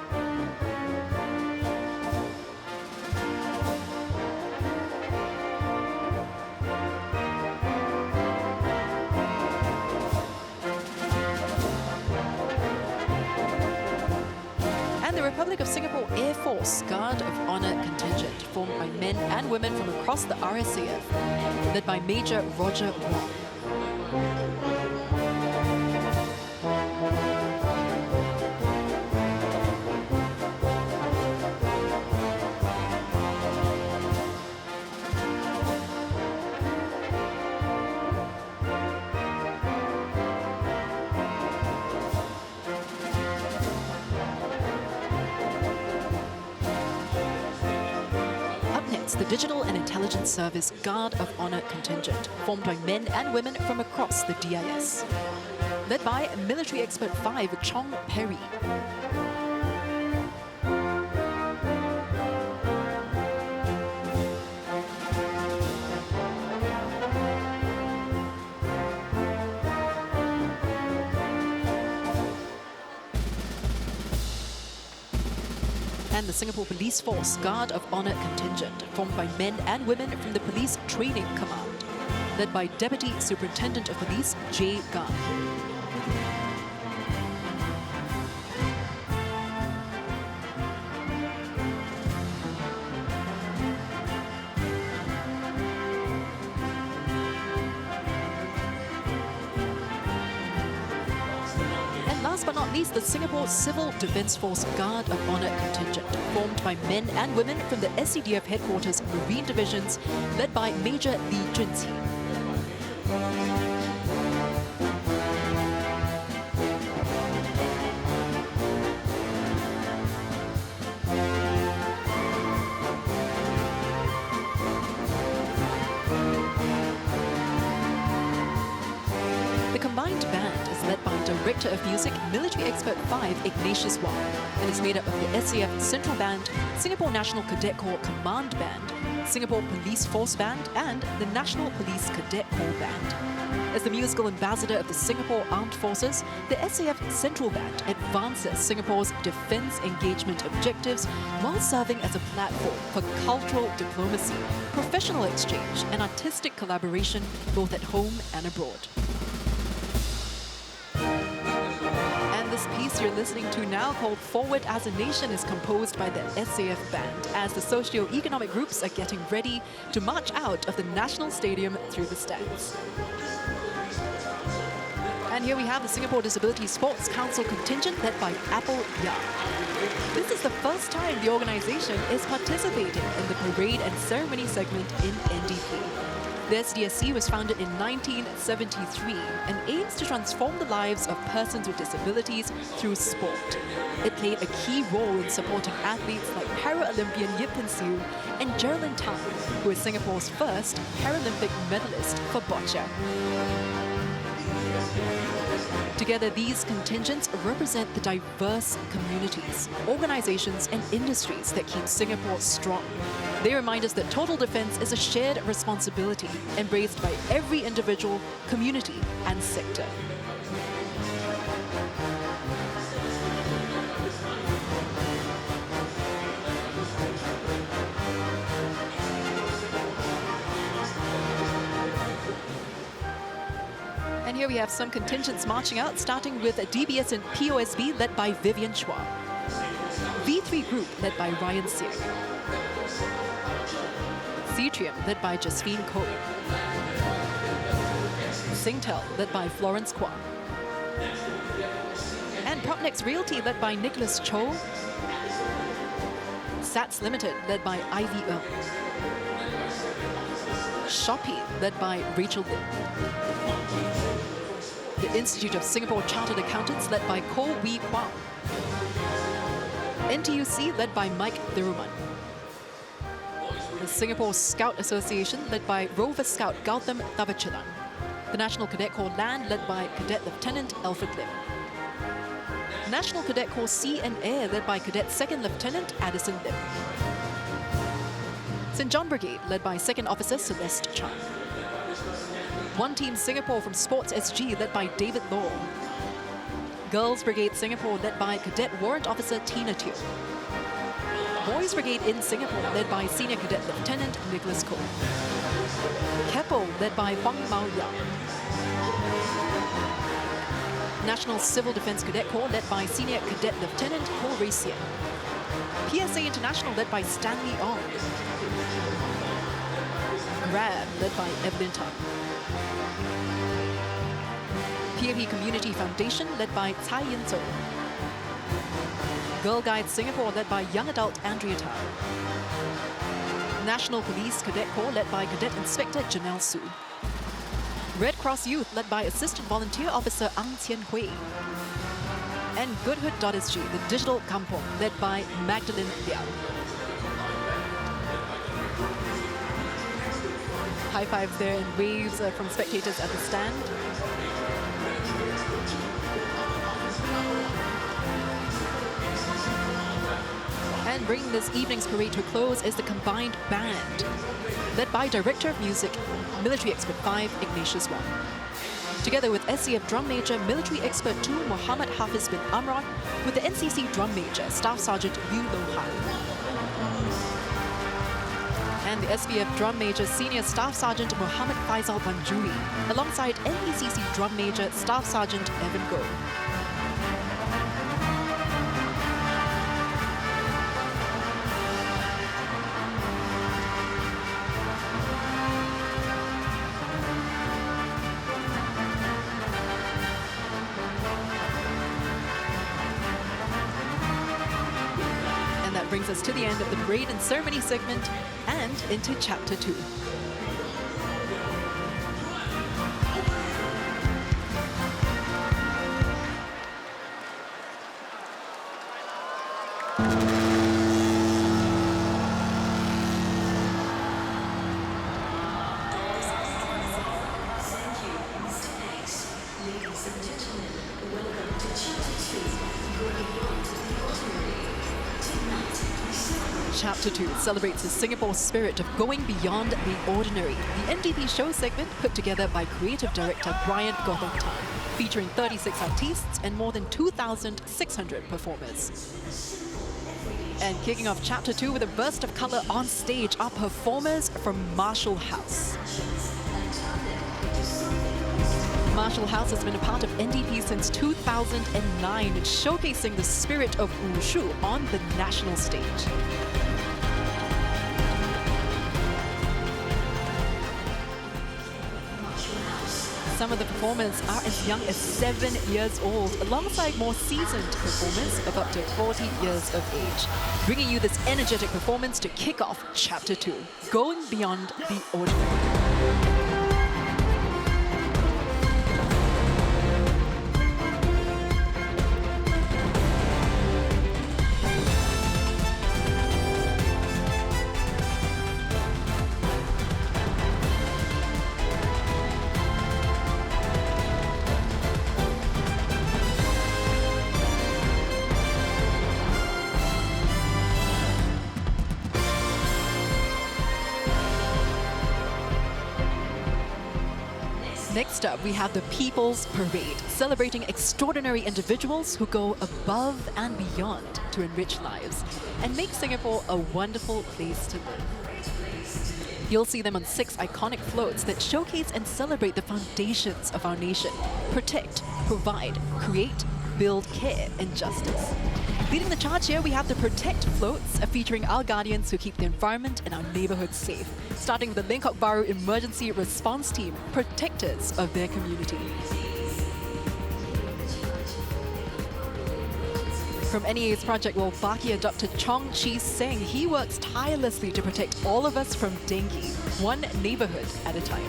Republic of Singapore Air Force Guard of Honor contingent, formed by men and women from across the RSAF, led by Major Roger Wong. The Digital and Intelligence Service Guard of Honor contingent, formed by men and women from across the DIS, led by Military Expert 5 Chong Perry. And the Singapore Police Force Guard of Honor contingent, formed by men and women from the Police Training Command, led by Deputy Superintendent of Police Jay Gan. Last but not least, the Singapore Civil Defence Force Guard of Honor contingent, formed by men and women from the SCDF Headquarters Marine Divisions, led by Major Li Junqi. The combined band is led by Director of Music, Military Expert 5, Ignatius Wong, and is made up of the SAF Central Band, Singapore National Cadet Corps Command Band, Singapore Police Force Band, and the National Police Cadet Corps Band. As the musical ambassador of the Singapore Armed Forces, the SAF Central Band advances Singapore's defence engagement objectives while serving as a platform for cultural diplomacy, professional exchange, and artistic collaboration both at home and abroad. this piece you're listening to now, called Forward as a Nation, is composed by the SAF band as the socio-economic groups are getting ready to march out of the National Stadium through the stands. And here we have the Singapore Disability Sports Council contingent led by Apple Yang. This is the first time the organization is participating in the parade and ceremony segment in NDP. The SDSC was founded in 1973 and aims to transform the lives of persons with disabilities through sport. It played a key role in supporting athletes like Para-Olympian Yip Pin Siu and Geraldine Tan, who is Singapore's first Paralympic medalist for boccia. Together, these contingents represent the diverse communities, organizations, and industries that keep Singapore strong. They remind us that total defense is a shared responsibility embraced by every individual, community, and sector. And here we have some contingents marching out, starting with DBS and POSB led by Vivian Chua. V3 Group led by Ryan Siak. Citrium led by Josephine Koh. Singtel led by Florence Kwong. And Propnex Realty led by Nicholas Cho. Sats Limited led by Ivy Earl. Shopee led by Rachel Lim. The Institute of Singapore Chartered Accountants led by Koh Wee Kwang. NTUC led by Mike Thiruman. The Singapore Scout Association led by Rover Scout Gautam Tavachilan. The National Cadet Corps Land led by Cadet Lieutenant Alfred Lim. National Cadet Corps Sea and Air led by Cadet Second Lieutenant Addison Lim. St. John Brigade led by Second Officer Celeste Chan. One Team Singapore from Sports SG led by David Law. Girls Brigade Singapore led by Cadet Warrant Officer Tina Teo. Boys Brigade in Singapore led by Senior Cadet Lieutenant Nicholas Koh. Keppel led by Huang Mao Yang. National Civil Defence Cadet Corps led by Senior Cadet Lieutenant Ho Rei Sian. PSA International led by Stanley Ong. RAB led by Evelyn Tan. PAP Community Foundation led by Tsai Yin Zhou. Girl Guide Singapore led by Young Adult Andrea Tao. National Police Cadet Corps led by Cadet Inspector Janelle Su. Red Cross Youth led by Assistant Volunteer Officer Ang Tien Hui. And Goodhood.sg, the digital kampong, led by Magdalene Liao. High fives there and waves from spectators at the stand. And bringing this evening's parade to a close is the combined band, led by Director of Music, Military Expert 5, Ignatius Wong. Together with SCF Drum Major, Military Expert 2, Muhammad Hafiz bin Amran, with the NCC Drum Major, Staff Sergeant Yu Lo Han. And the SBF Drum Major, Senior Staff Sergeant Muhammad Faisal Banjuri, alongside NECC Drum Major, Staff Sergeant Evan Goh. Brings us to the end of the parade and ceremony segment and into Chapter 2. Chapter 2 celebrates the Singapore spirit of going beyond the ordinary. The NDP show segment put together by creative director Brian Gothington, featuring 36 artists and more than 2,600 performers. And kicking off Chapter 2 with a burst of color on stage are performers from Marshall House. Marshall House has been a part of NDP since 2009, showcasing the spirit of Wushu on the national stage. Some of the performers are as young as 7 years old, alongside more seasoned performers of up to 40 years of age, bringing you this energetic performance to kick off Chapter 2, Going Beyond the Ordinary. Next up, we have the People's Parade, celebrating extraordinary individuals who go above and beyond to enrich lives and make Singapore a wonderful place to live. You'll see them on 6 iconic floats that showcase and celebrate the foundations of our nation: protect, provide, create, build, care, and justice. Leading the charge here, we have the Protect floats, featuring our guardians who keep the environment and our neighbourhoods safe, starting with the Lengkok Bahru Emergency Response Team, protectors of their community. From NEA's Project Wolbachia, Dr. Chong Chi Seng, he works tirelessly to protect all of us from dengue, one neighbourhood at a time.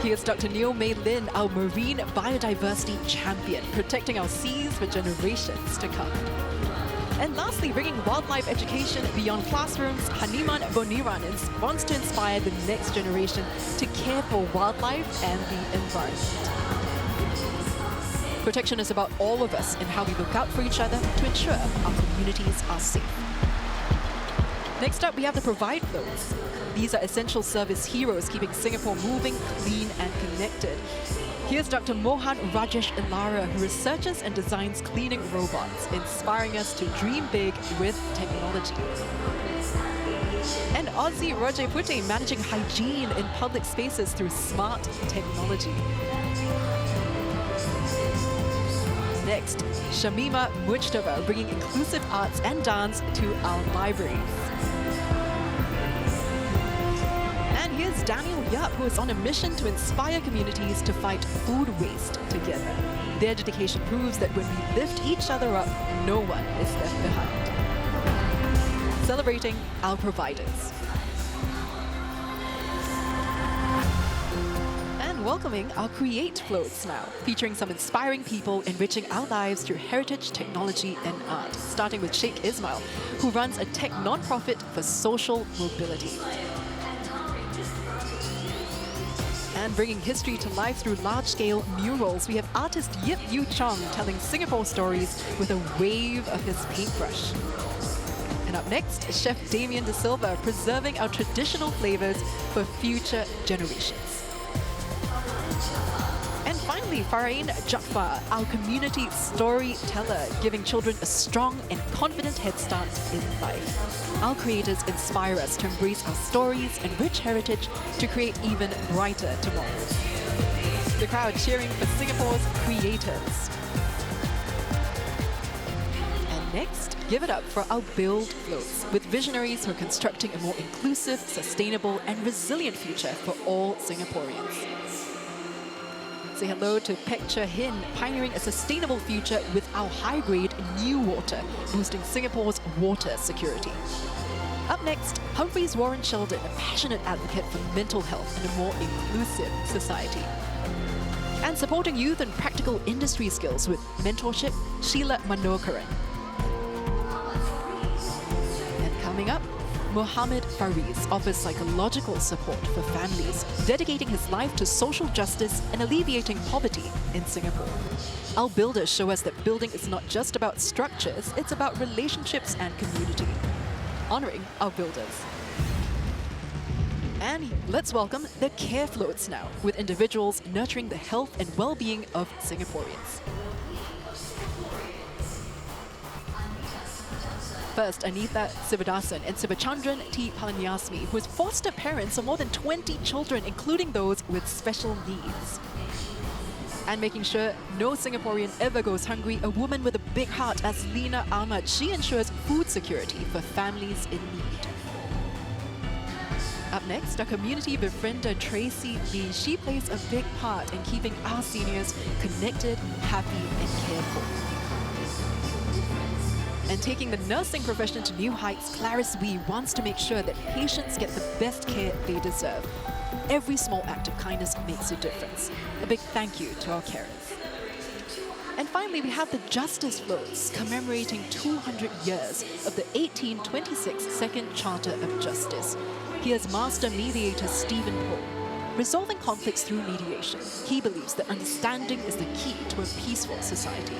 Here's Dr. Neo Mei Lin, our marine biodiversity champion, protecting our seas for generations to come. And lastly, bringing wildlife education beyond classrooms, Haniman Boniran wants to inspire the next generation to care for wildlife and the environment. Protection is about all of us and how we look out for each other to ensure our communities are safe. Next up, we have the Provide floats. These are essential service heroes keeping Singapore moving, clean and connected. Here's Dr. Mohan Rajesh Ilara, who researches and designs cleaning robots, inspiring us to dream big with technology. And Aussie Roger Putte, managing hygiene in public spaces through smart technology. Next, Shamima Mujtaba, bringing inclusive arts and dance to our libraries. And here's Daniel Yap, who is on a mission to inspire communities to fight food waste together. Their dedication proves that when we lift each other up, no one is left behind. Celebrating our providers. And welcoming our Create floats now, featuring some inspiring people enriching our lives through heritage, technology and art, starting with Sheikh Ismail, who runs a tech non-profit for social mobility. And bringing history to life through large-scale murals, we have artist Yip Yu Chong telling Singapore stories with a wave of his paintbrush. And up next, Chef Damien De Silva, preserving our traditional flavors for future generations. And finally, Farain Jafar, our community storyteller, giving children a strong and confident head start in life. Our creators inspire us to embrace our stories and rich heritage to create even brighter tomorrows. The crowd cheering for Singapore's creators. And next, give it up for our Build floats, with visionaries who are constructing a more inclusive, sustainable and resilient future for all Singaporeans. Say hello to Pek Che Hin, pioneering a sustainable future with our high-grade new water, boosting Singapore's water security. Up next, Humphreys Warren Sheldon, a passionate advocate for mental health and a more inclusive society. And supporting youth and practical industry skills with mentorship, Sheila Manokaran. And coming up, Mohammed Fariz offers psychological support for families, dedicating his life to social justice and alleviating poverty in Singapore. Our builders show us that building is not just about structures, it's about relationships and community. Honouring our builders. And let's welcome the Care Floats now, with individuals nurturing the health and well-being of Singaporeans. First, Anitha Sivadasan and Sivachandran T. Palanyasmi, who is foster parents of more than 20 children, including those with special needs. And making sure no Singaporean ever goes hungry, a woman with a big heart as Lena Ahmad. She ensures food security for families in need. Up next, our community befriender Tracy Lee. She plays a big part in keeping our seniors connected, happy and cared for. And taking the nursing profession to new heights, Clarice Wee wants to make sure that patients get the best care they deserve. Every small act of kindness makes a difference. A big thank you to our carers. And finally, we have the Justice Floats, commemorating 200 years of the 1826 Second Charter of Justice. Here's Master Mediator Stephen Poe. Resolving conflicts through mediation, he believes that understanding is the key to a peaceful society.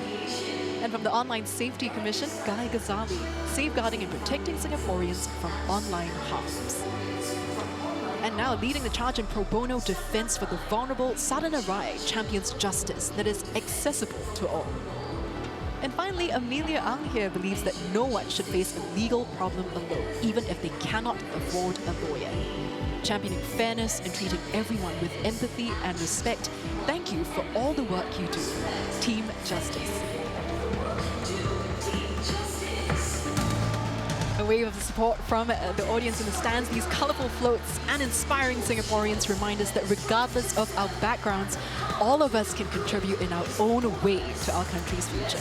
And from the Online Safety Commission, Guy Ghazali, safeguarding and protecting Singaporeans from online harms. And now, leading the charge in pro bono defense for the vulnerable, Sadhana Rai champions justice that is accessible to all. And finally, Amelia Ang here believes that no one should face a legal problem alone, even if they cannot afford a lawyer. Championing fairness and treating everyone with empathy and respect, thank you for all the work you do. Team Justice. A wave of support from the audience in the stands. These colourful floats and inspiring Singaporeans remind us that regardless of our backgrounds, all of us can contribute in our own way to our country's future.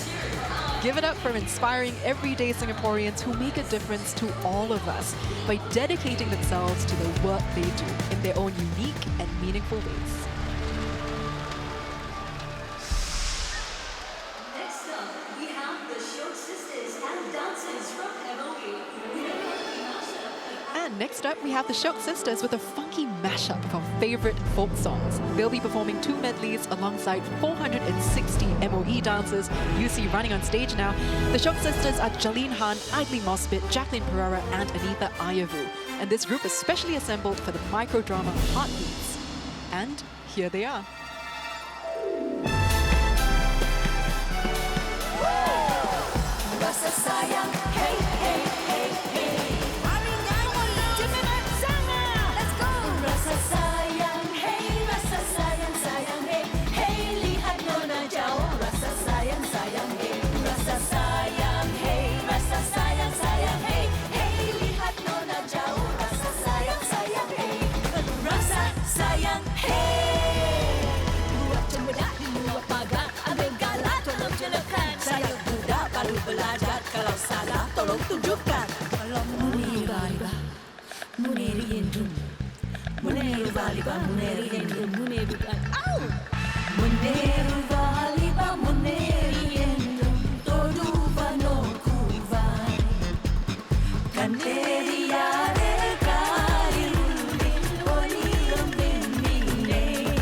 Give it up for inspiring everyday Singaporeans who make a difference to all of us by dedicating themselves to the work they do in their own unique and meaningful ways. And next up, we have the Shok Sisters with a funky mashup of our favourite folk songs. They'll be performing 2 medleys alongside 460 MOE dancers you see running on stage now. The Shok Sisters are Jalene Han, Idly Mosbit, Jacqueline Pereira and Anita Ayavu. And this group is specially assembled for the microdrama Heartbeats. And here they are. Rasa sayang, hey, hey, hey, hey. Rasa sayang, hey, sayang, hey, hey, lihat nona jauh. Rasa sayang, hey, sayang, hey, sayang, hey, hey, lihat nona jauh. Rasa sayang, hey, sayang, hey. Buat cembedak di luar pagar, ambil galak, tolong jelekan. Saya budak baru belajar, kalau salah tolong tunjukkan. Kalau muni-riba, muni-riendum. Muneru valiba, muneru endum, muneru au. Muneru valiba, muneru endum, todo vano kuvai. Kanteri yare kari rundin, oni gambin mine.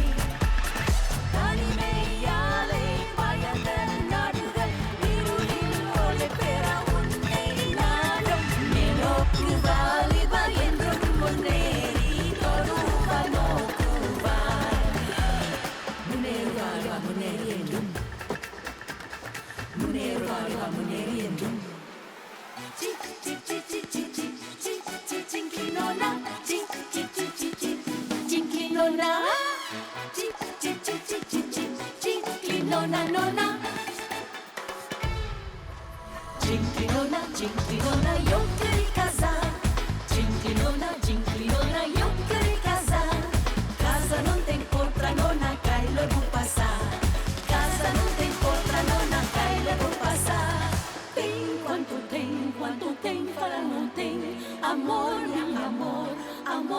Tani me yale payandan nadugal, irulin ole pera unne nadam. Menoku valiba endum muneru. Jinklinona, yok keri kazan. Jinklinona, yok keri kazan. Casa non tem contra nona, cai logo passar. Casa non tem contra nona, cai logo passar. Quanto tem, para não tem. Amor,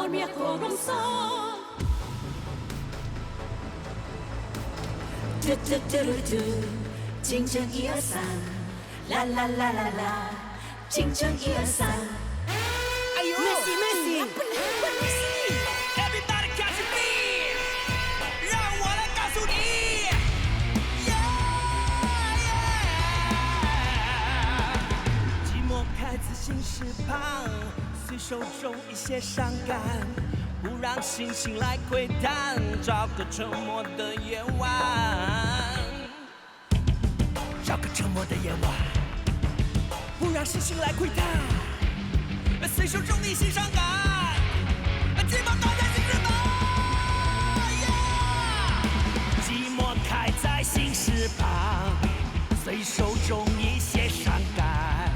minha coração. Ching ching 1 2 3 La la la la la Ching ching 1 2 3 Ayo Messi Apa Messi Everybody catch a beat 让我来告诉你 寂寞开自心事旁随手中一些伤感不让星星来窥探找个沉默的夜晚找个沉默的夜晚不让星星来窥探，随手中你心伤感，寂寞开在心事旁，寂寞开在心事旁，随手中一些伤感，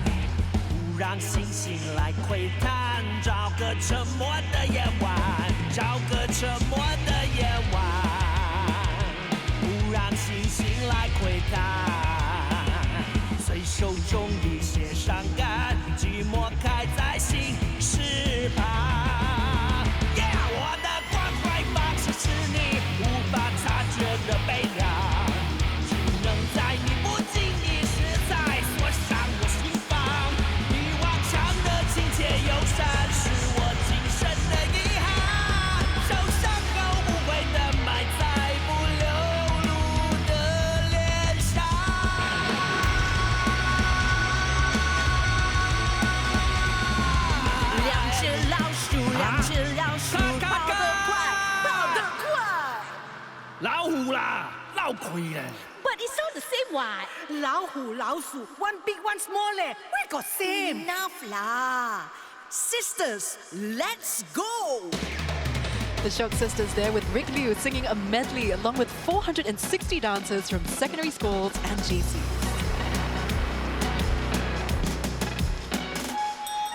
不让星星来窥探，找个沉默的夜晚，找个沉默的夜晚，不让星星来窥探，随手中一些伤感，寂寞开在心事旁。我的关怀方式是你无法察觉的悲凉，只能在你不经意时才锁上我心房。你顽强的亲切友善，是我今生的遗憾，受伤后不悔的埋在不流露的脸上。两只老鼠，两只老鼠，跑得快，跑得快。老虎啦，老亏了。But it's all the same what? 老虎老鼠 one big one small leh. We got same. Enough lah. Sisters, let's go. The Shock Sisters there with Rick Liu singing a medley along with 460 dancers from secondary schools and GCs.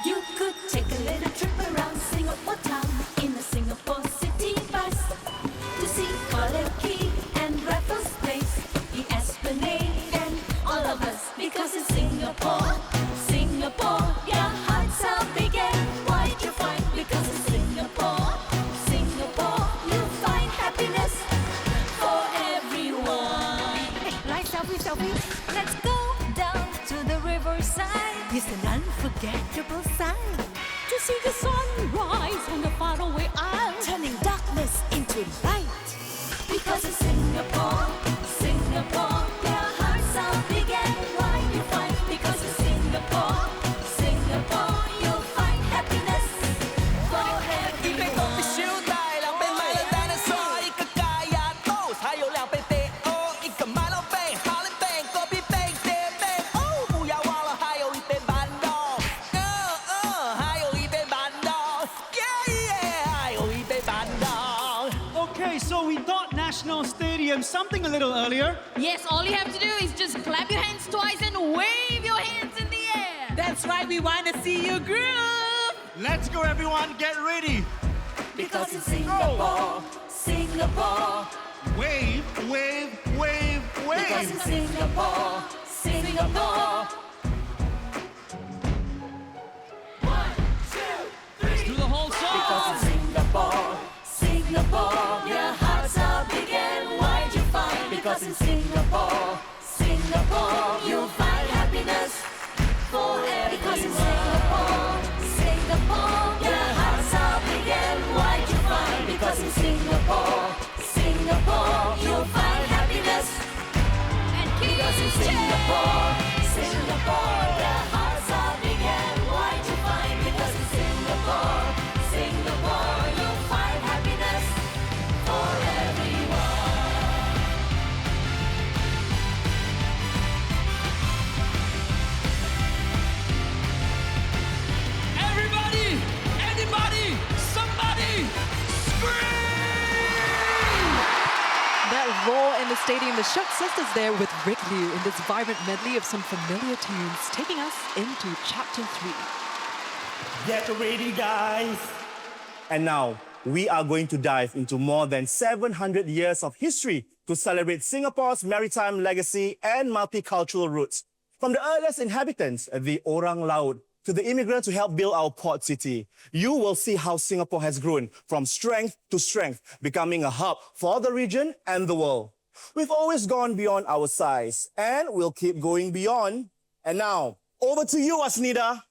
You could take a little trip around Singapore town in a Singapore city bus to see College Quay and Raffles Place, the Esplanade and all of us. Because in Singapore, Singapore, your hearts are big and wide you find. Because in Singapore, Singapore, you find happiness for everyone. Hey, like selfie. Let's go down to the riverside. It's an unforgettable sight. To see the sunrise on the faraway isle, Turning darkness into light. because in Singapore, Singapore, their hearts are big and wide you find. Because in Singapore, Singapore, you'll find happiness for 一杯咖啡 everyone. 手袋，两杯买了蛋的说，一个盖亚豆，还有两杯得哦，一个麦乐杯，哈利杯，隔壁杯，这杯哦，不要忘了还有一杯板豆，还有一杯板豆，还有一杯板豆。 Okay, so we thought National Stadium something a little earlier. Yes, all you have to do is just clap your hands twice and wave your hands in the air. That's right, we want to see you groove. Let's go, everyone. Get ready. Because in Singapore, Singapore, Wave, wave, wave, because in wave. Singapore, Singapore. Let's do the whole Because in song. Singapore, Singapore, your hearts are big and wide you find. Because in Singapore, Singapore, you'll find happiness for everyone. Because in Singapore, Singapore, your hearts are big and wide you find. Because in Singapore, Singapore, you'll find happiness. And Because in Singapore, Singapore, your hearts are big and wide you find. Because in Singapore, Singapore, you'll find happiness for everyone. Everybody, anybody, somebody, scream! That roar in the stadium, the Shock Sisters there with Rick Liu in this vibrant medley of some familiar tunes, taking us into Chapter 3. Get ready, guys. And now, we are going to dive into more than 700 years of history to celebrate Singapore's maritime legacy and multicultural roots. From the earliest inhabitants, the Orang Laut, to the immigrants who helped build our port city, you will see how Singapore has grown from strength to strength, becoming a hub for the region and the world. We've always gone beyond our size, and we'll keep going beyond. And now, over to you, Asnida.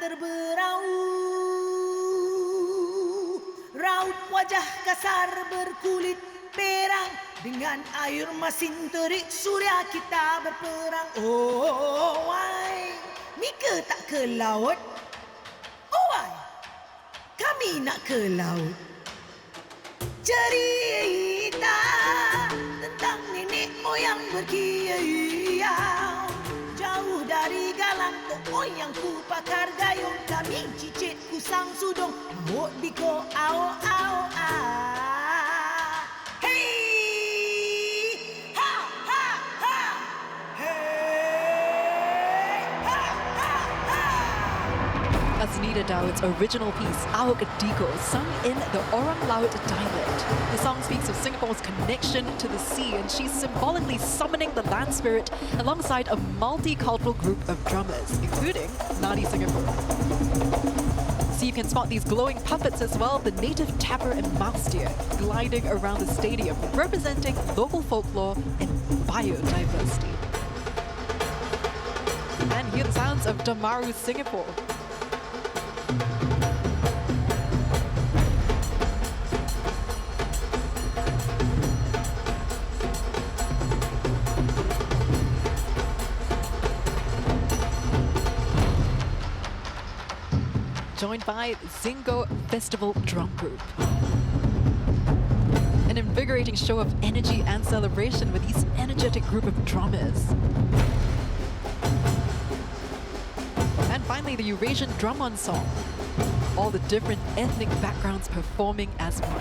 terberau, raut wajah kasar berkulit perang, dengan air masin terik suria kita berperang. Oh, why? Mika tak ke laut? Oh, why? Kami nak ke laut. Cerita tentang nenek moyang berkiau, jauh dari galang tok yang ku pakar gayung, kami cicit kusang sudong, maut biko au au ah. Hey, ha ha ha. Hey, ha ha ha. That's Nida Dawood's original piece, Awak Diko, sung in the Orang Laut dialect. The song speaks of Singapore's connection to the sea, and she's symbolically summoning the land spirit alongside a multicultural group of drummers, including Nadi Singapore. So you can spot these glowing puppets as well, the native tapper and mouse deer gliding around the stadium, representing local folklore and biodiversity. And hear the sounds of Damaru Singapore. Joined by Zingo Festival Drum Group. An invigorating show of energy and celebration with these energetic group of drummers. And finally, the Eurasian Drum Ensemble. All the different ethnic backgrounds performing as one.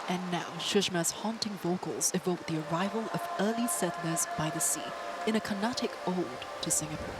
And now, Shushma's haunting vocals evoke the arrival of early settlers by the sea in a Carnatic ode to Singapore.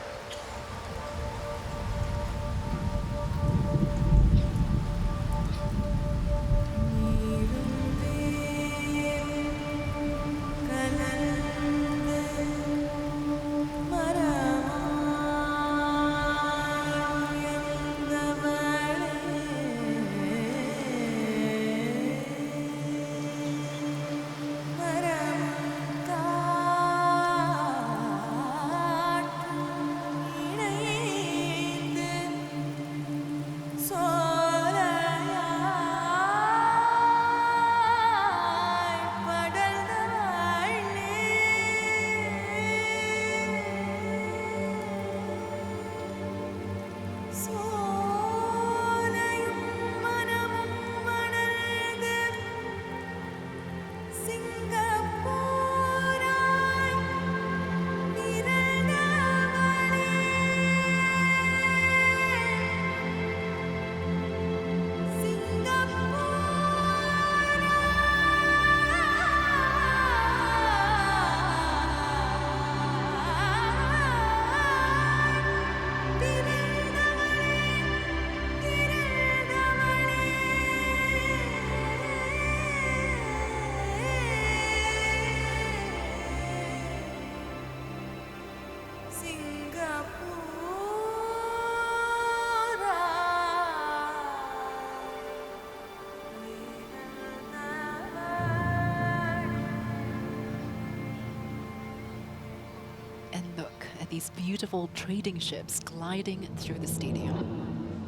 These beautiful trading ships gliding through the stadium.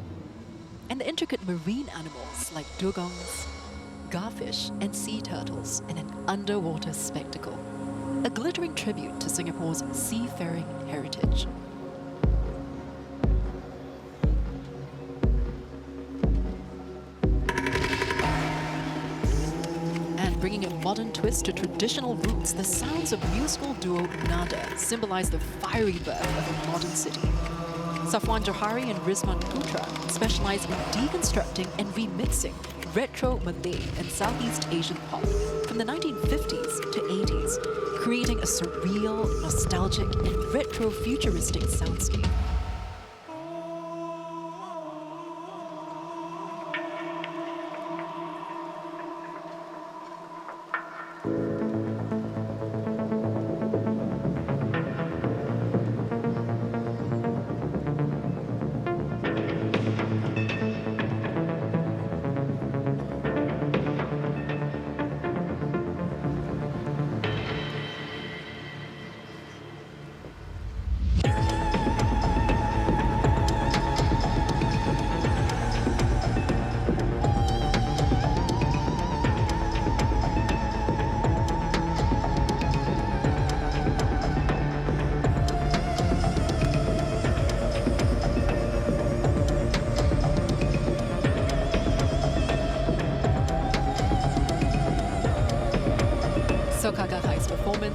And the intricate marine animals like dugongs, garfish and sea turtles in an underwater spectacle. A glittering tribute to Singapore's seafaring heritage. Bringing a modern twist to traditional roots, the sounds of musical duo Nada symbolize the fiery birth of a modern city. Safwan Johari and Rizman Putra specialize in deconstructing and remixing retro Malay and Southeast Asian pop from the 1950s to 80s, creating a surreal, nostalgic, and retro-futuristic soundscape.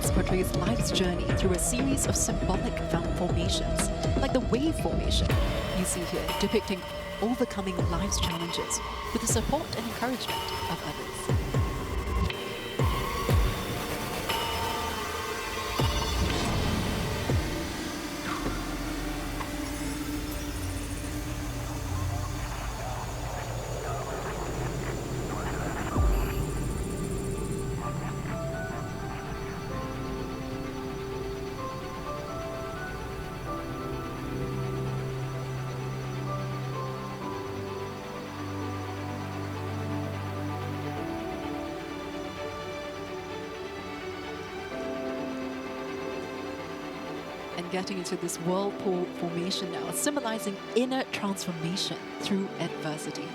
series portrays life's journey through a series of symbolic formations, like the wave formation you see here, depicting overcoming life's challenges with the support and encouragement of others. And getting into this whirlpool formation now, symbolizing inner transformation through adversity.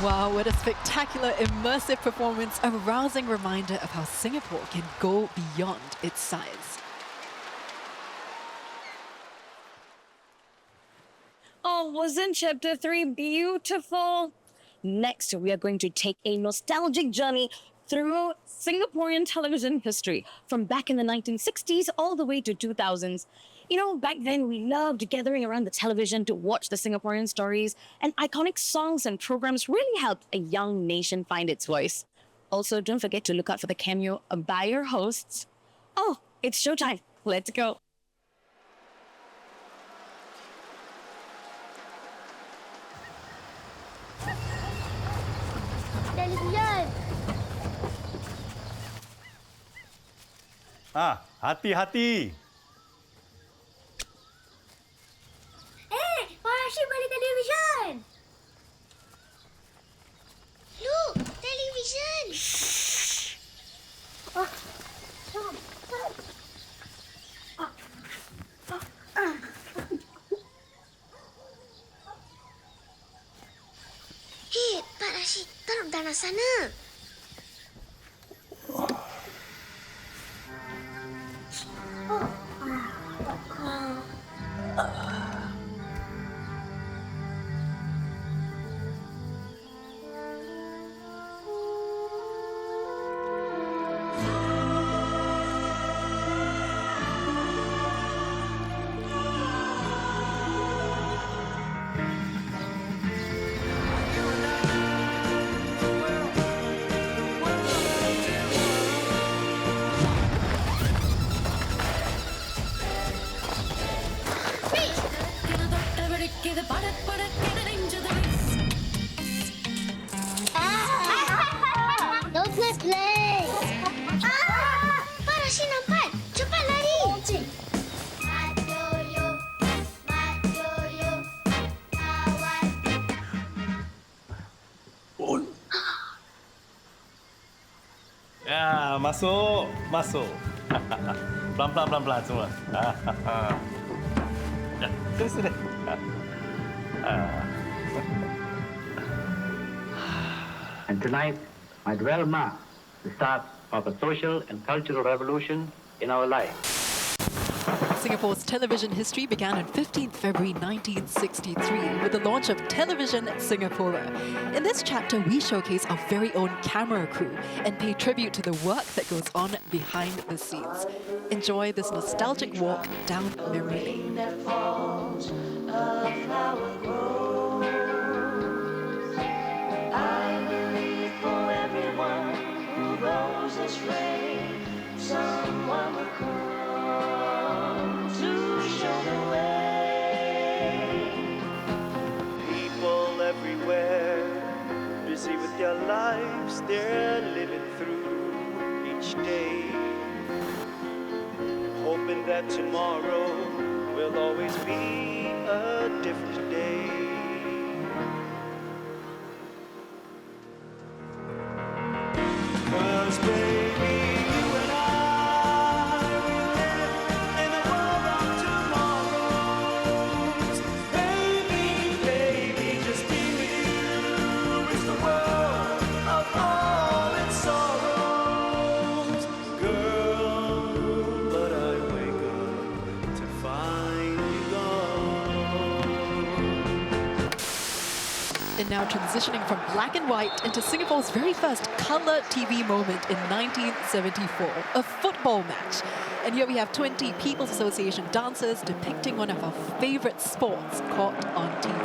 Wow, what a spectacular, immersive performance, a rousing reminder of how Singapore can go beyond its size. Oh, wasn't Chapter 3 beautiful? Next, we are going to take a nostalgic journey through Singaporean television history, from back in the 1960s all the way to 2000s. You know, back then we loved gathering around the television to watch the Singaporean stories, and iconic songs and programs really helped a young nation find its voice. Also, don't forget to look out for the cameo by your hosts. Oh, it's showtime. Let's go. Television. Hati-hati. Pak Hashim balik television. Look, television. Hei, Pak Rashid, taruh dalam sana. Masuk, masuk. Pelan-pelan, pelan-pelan semua. Ya, sini. And tonight might well mark the start of a social and cultural revolution in our lives. Singapore's television history began on 15th February 1963 with the launch of Television Singapura. In this chapter, we showcase our very own camera crew and pay tribute to the work that goes on behind the scenes. Enjoy this nostalgic walk down memory lane. I believe for everyone who goes astray, someone will come to show the way. People everywhere, busy with their lives, they're living through each day, hoping that tomorrow will always be a different day. 'Cause baby, you and I will live in a world of tomorrows. Baby, baby, just be with you is the world of all its sorrows. Girl, but I wake up to find you gone. And now transitioning from black and white into Singapore's very first colour TV moment in 1974, a football match. And here we have 20 People's Association dancers depicting one of our favourite sports caught on TV.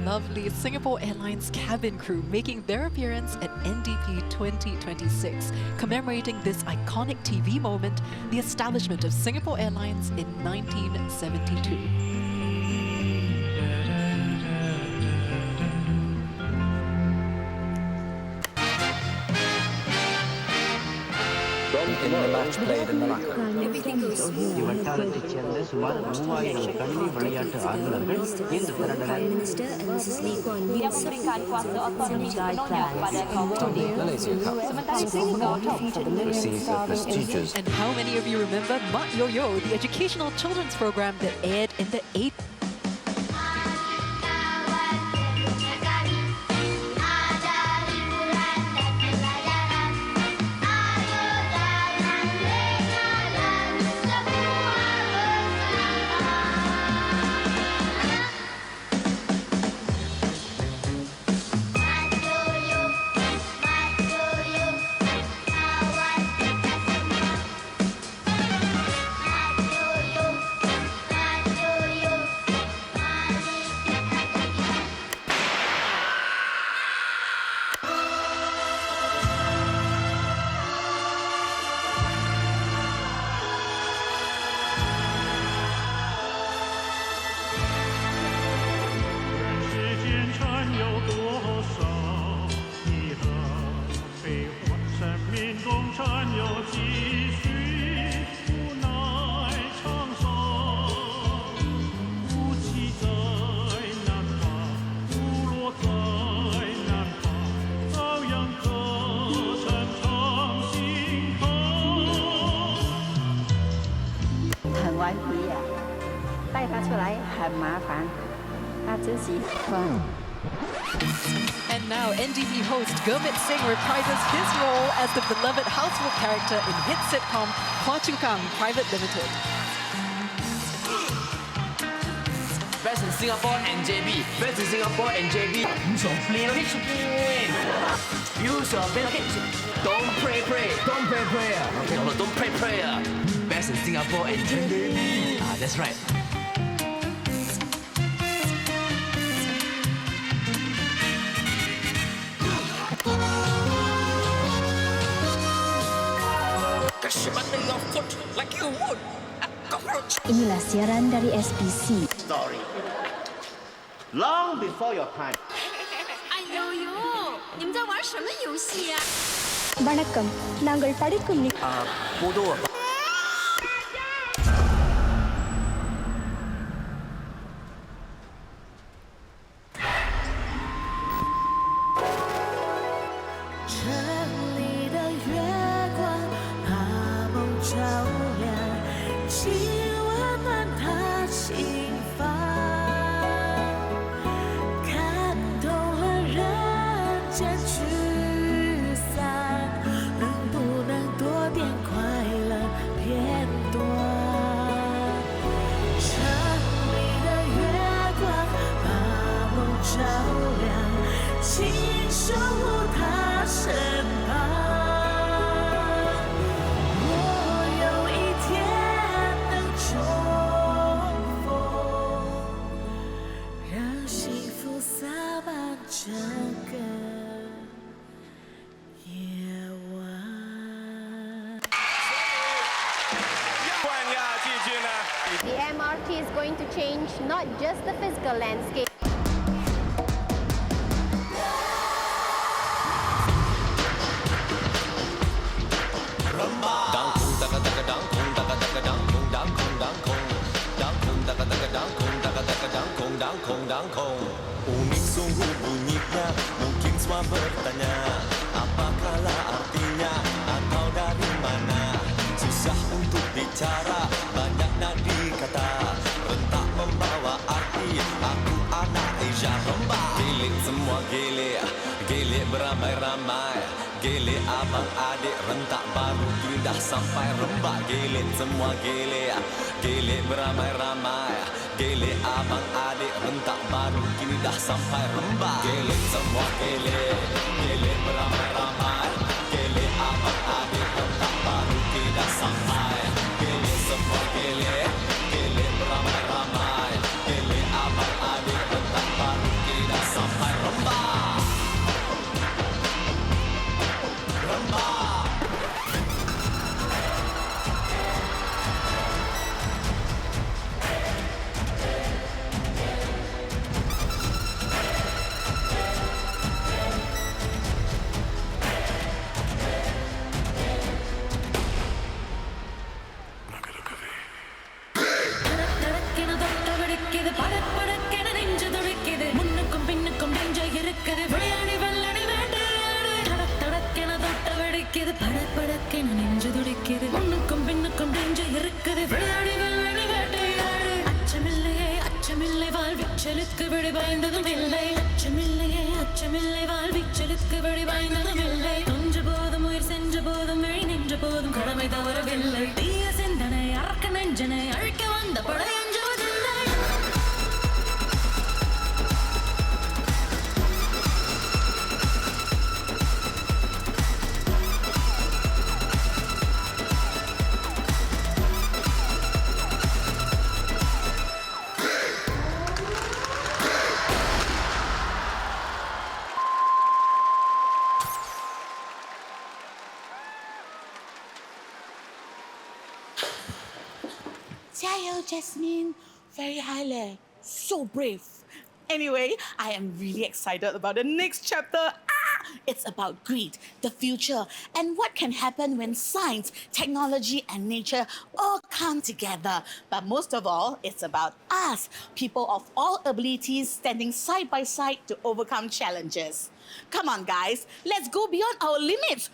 Lovely Singapore Airlines cabin crew making their appearance at NDP 2026, commemorating this iconic TV moment, the establishment of Singapore Airlines in 1972. In the match played in Malacca. இவர் காலத்தை சேர்ந்த சுமார் 3000 கணினி விளையாட்டு ஆர்வலர்கள் இன்று திரண்டனர். Dia memberikan kuasa otonomi sepenuhnya kepada kaum muda. Sementara Singapore Received a prestigious. And how many of you remember Mak Yo Yo, the educational children's program that aired in the 8th And now NDP host Gurmit Singh reprises his role as the beloved household character in hit sitcom Phua Chu Kang Private Limited. Present Singapore and JB. Best in Singapore and JB. Use your brain, okay? Use your brain, okay? Don't pray. Don't pray prayer. Okay, no, don't pray prayer. Best in Singapore and JB. That's right. Kasih under your foot like you would a cockroach. Inilah siaran dari SPC. Story. Long before your time. 哎呦呦，你们在玩什么游戏呀？ வணக்கம் நாங்கள் படிக்கும் bodoh. The MRT is going to change not just the physical landscape. Unik sungguh bunyinya, mungkin semua bertanya, apakah artinya atau dari mana? Susah untuk bicara, banyak nadi kata, rentak membawa arti. Aku anak Asia Rembang. Gilik semua gilik, gilik beramai-ramai, gilik abang adik, rentak baru pindah sampai Rembang. Gilik semua gilik, gilik beramai-ramai, gilik abang adik, rentak baru kini dah sampai Rembang. Gilik semua gilik, gilik beramai-ramai, gilik abang adik, rentak baru kini dah sampai. Gilik semua gilik, gilik beramai-ramai, gilik abang adik, rentak baru kini dah sampai Rembang. Rembang. அச்சலுக்கு விடை பாய்ந்ததும் இல்லை, அச்சமில்லையே அச்சமில்லை, வாழ்வீச்சலுக்கு விடை பாய்ந்ததும் இல்லை. கொஞ்ச போதும் உயிர் சென்ற போதும் வழி நின்ற போதும் கடமை தவறவில்லை. தீய சிந்தனை அறக்க நெஞ்சனை அழிக்க வந்த படை அஞ்சுவதில்லை. Jasmine, very highly, so brave. Anyway, I am really excited about the next chapter. It's about greed, the future, and what can happen when science, technology, and nature all come together. But most of all, it's about us, people of all abilities standing side by side to overcome challenges. Come on, guys, let's go beyond our limits.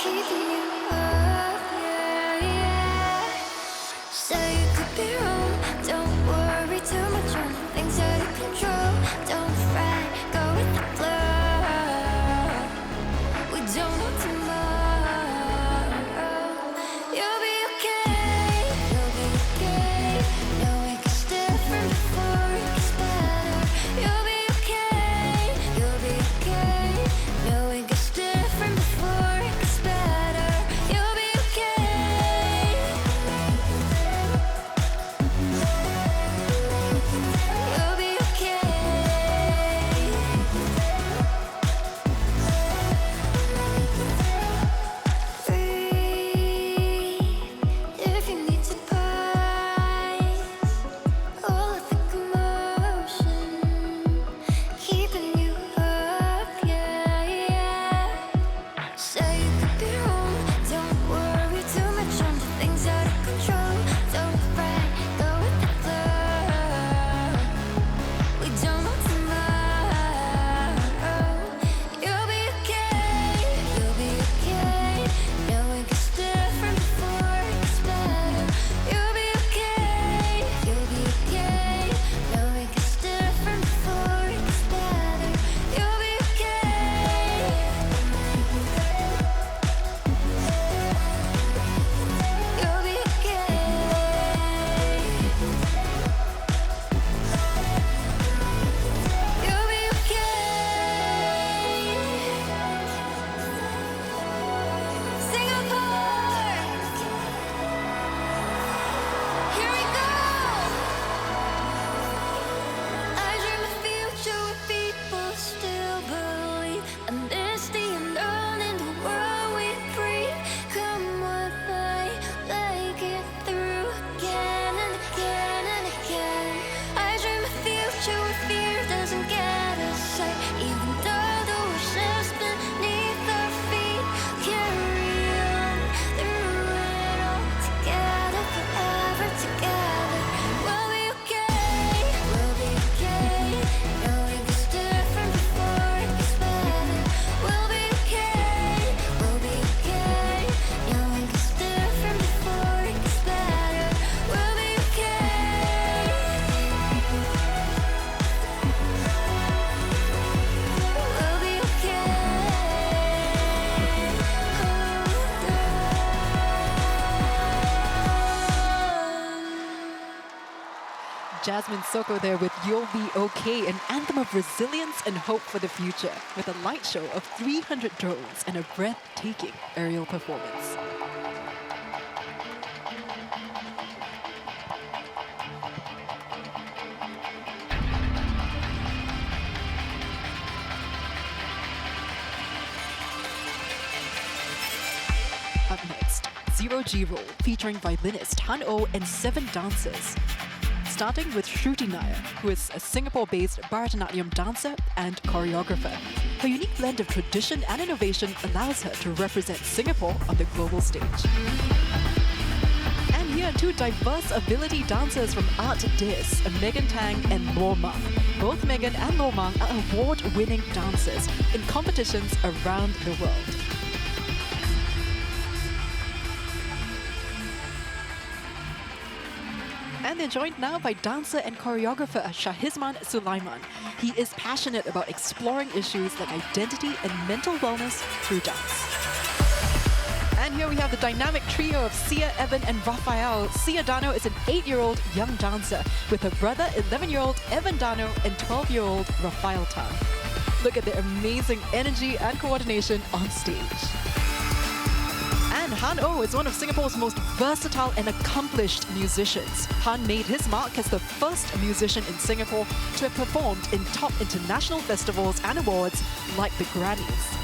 keeping you up, yeah, yeah. So you could be wrong. Don't worry too much on things out of control. Don't fret, go with the flow. We don't know tomorrow. You'll be okay. You'll be okay. No, it gets different before it gets better. You'll be okay. You'll be okay. No, it gets different before it gets better. You'll be okay. You'll be okay. Breathe if you need to pause. All of the commotion keeping you up, yeah, yeah. Say you could be wrong. Don't worry too much on the things out of control. Don't fret, go with the flow. We don't know tomorrow. You'll be okay. You'll be okay. No, it gets different before it gets better. You'll be okay. You'll be okay. No, it gets different before it gets better. You'll be okay. You'll be okay. You'll be okay. Singapore. Here we go. I dream a future where people still believe amnesty and all in the world we breathe. Come what may, make it through again and again and again. I dream a future where fear doesn't get us sight, even though the worst is beneath our feet. Carry on through it all together, forever together. We'll be okay. We'll be okay. No, it gets different before it gets better. We'll be okay. We'll be okay. No, it gets different before it gets better. We'll be okay. We'll be okay. Jasmine Soko there with You'll Be Okay, an anthem of resilience and hope for the future, with a light show of 300 drones and a breathtaking aerial performance. Up next, Zero G Roll, featuring violinist Han Oh and 7 dancers. Starting with Shruti Nair, who is a Singapore-based Bharatanatyam dancer and choreographer. Her unique blend of tradition and innovation allows her to represent Singapore on the global stage. And here are 2 diverse ability dancers from Art Dis, Megan Tang and Lo Mang. Both Megan and Lo Mang are award-winning dancers in competitions around the world. And they're joined now by dancer and choreographer Shahizman Sulaiman. He is passionate about exploring issues like identity and mental wellness through dance. And here we have the dynamic trio of Sia, Evan and Raphael. Sia Dano is an 8-year-old young dancer with her brother, 11-year-old Evan Dano and 12-year-old Raphael Tan. Look at their amazing energy and coordination on stage. And Han Oh is one of Singapore's most versatile and accomplished musicians. Han made his mark as the first musician in Singapore to have performed in top international festivals and awards like the Grammys.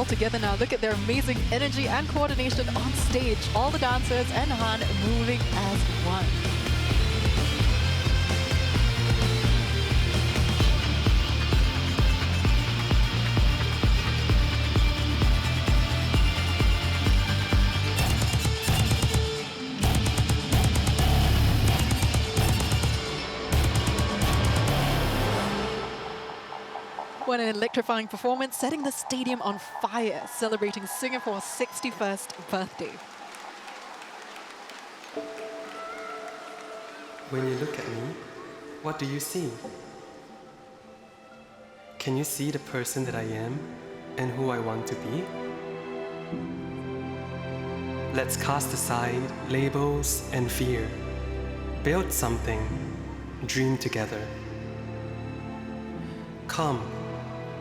together now. Look at their amazing energy and coordination on stage. All the dancers and Han moving as one. What an electrifying performance, setting the stadium on fire, celebrating Singapore's 61st birthday. When you look at me, what do you see? Can you see the person that I am and who I want to be? Let's cast aside labels and fear. Build something, dream together. Come,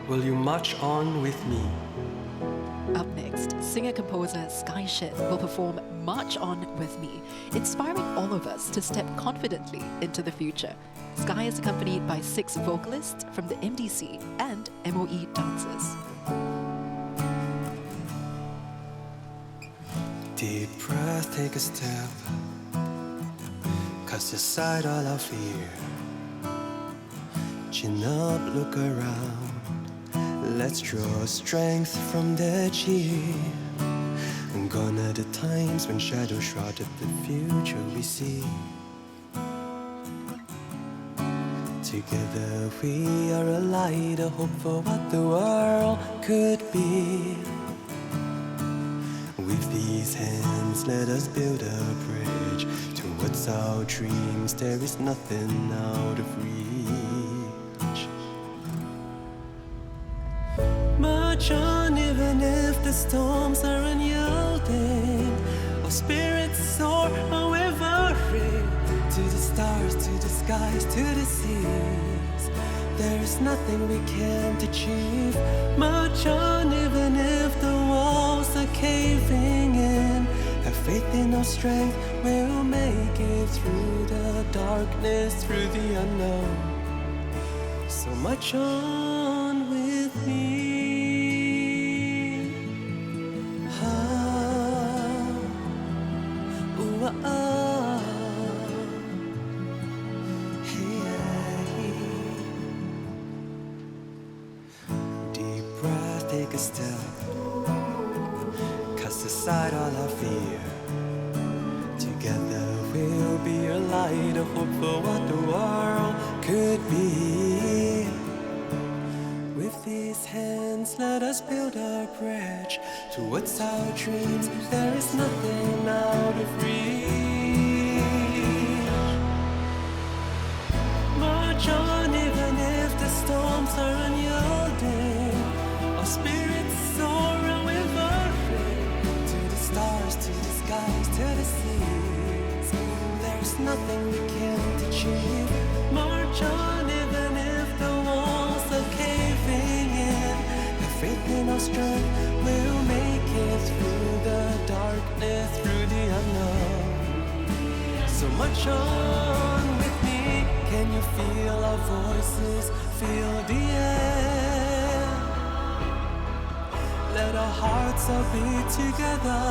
will you march on with me? Up next, singer-composer Sky Shin will perform March On With Me, inspiring all of us to step confidently into the future. Sky is accompanied by 6 vocalists from the MDC and MOE dancers. Deep breath, take a step. Cast aside all our fear. Chin up, look around. Let's draw strength from the cheer. Gone are the times when shadows shrouded the future we see. Together we are a light, a hope for what the world could be. With these hands, let us build a bridge towards our dreams. There is nothing out of reach. March on even if the storms are unyielding. Our spirits soar, unwavering. To the stars, to the skies, to the seas. There is nothing we can't achieve. March on even if the walls are caving in. Have faith in our strength, we'll make it through the darkness, through the unknown. So march on with me. Deep breath, take a step. Cast aside all our fear. Together we'll be a light, a hope for what the world could be. With these hands, let us build a bridge towards our dreams. There is nothing out of reach. March on even if the storms are unyielding. Our spirits soar unwavering. To the stars, to the skies, to the seas. There's nothing we can't achieve. March on even if the walls are caving in. Have faith in our strength, we'll make it through the darkness, through the unknown. So march on with me. Can you feel our voices, feel the air? Let our hearts all beat together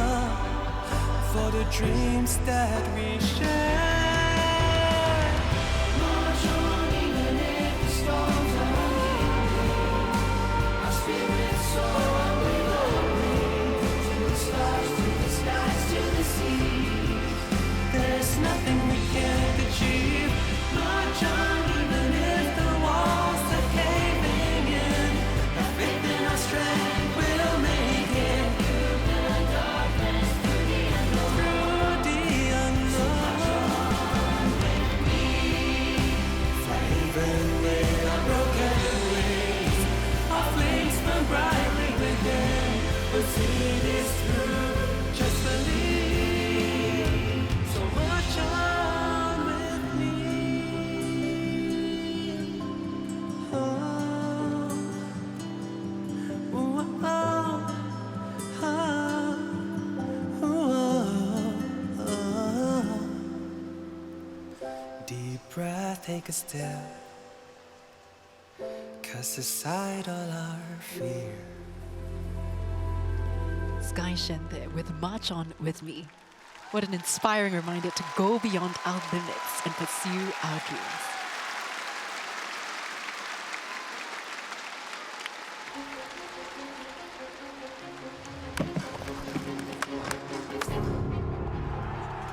for the dreams that we share. March on even if the storms are unyielding. Our spirits soar unwavering. To the stars, to the skies, to the seas. There's nothing we can't achieve. March on even if the walls are caving in. Have faith in our strength, we'll make it. Through the darkness, through the unknown. Through the unknown. With me. Fly even with our broken wings. Our flames burn brightly within. We'll see this through, just believe. So march on with me. Deep breath, take a step. Cast aside all our fear. Sky Shen there with March On With Me. What an inspiring reminder to go beyond our limits and pursue our dreams.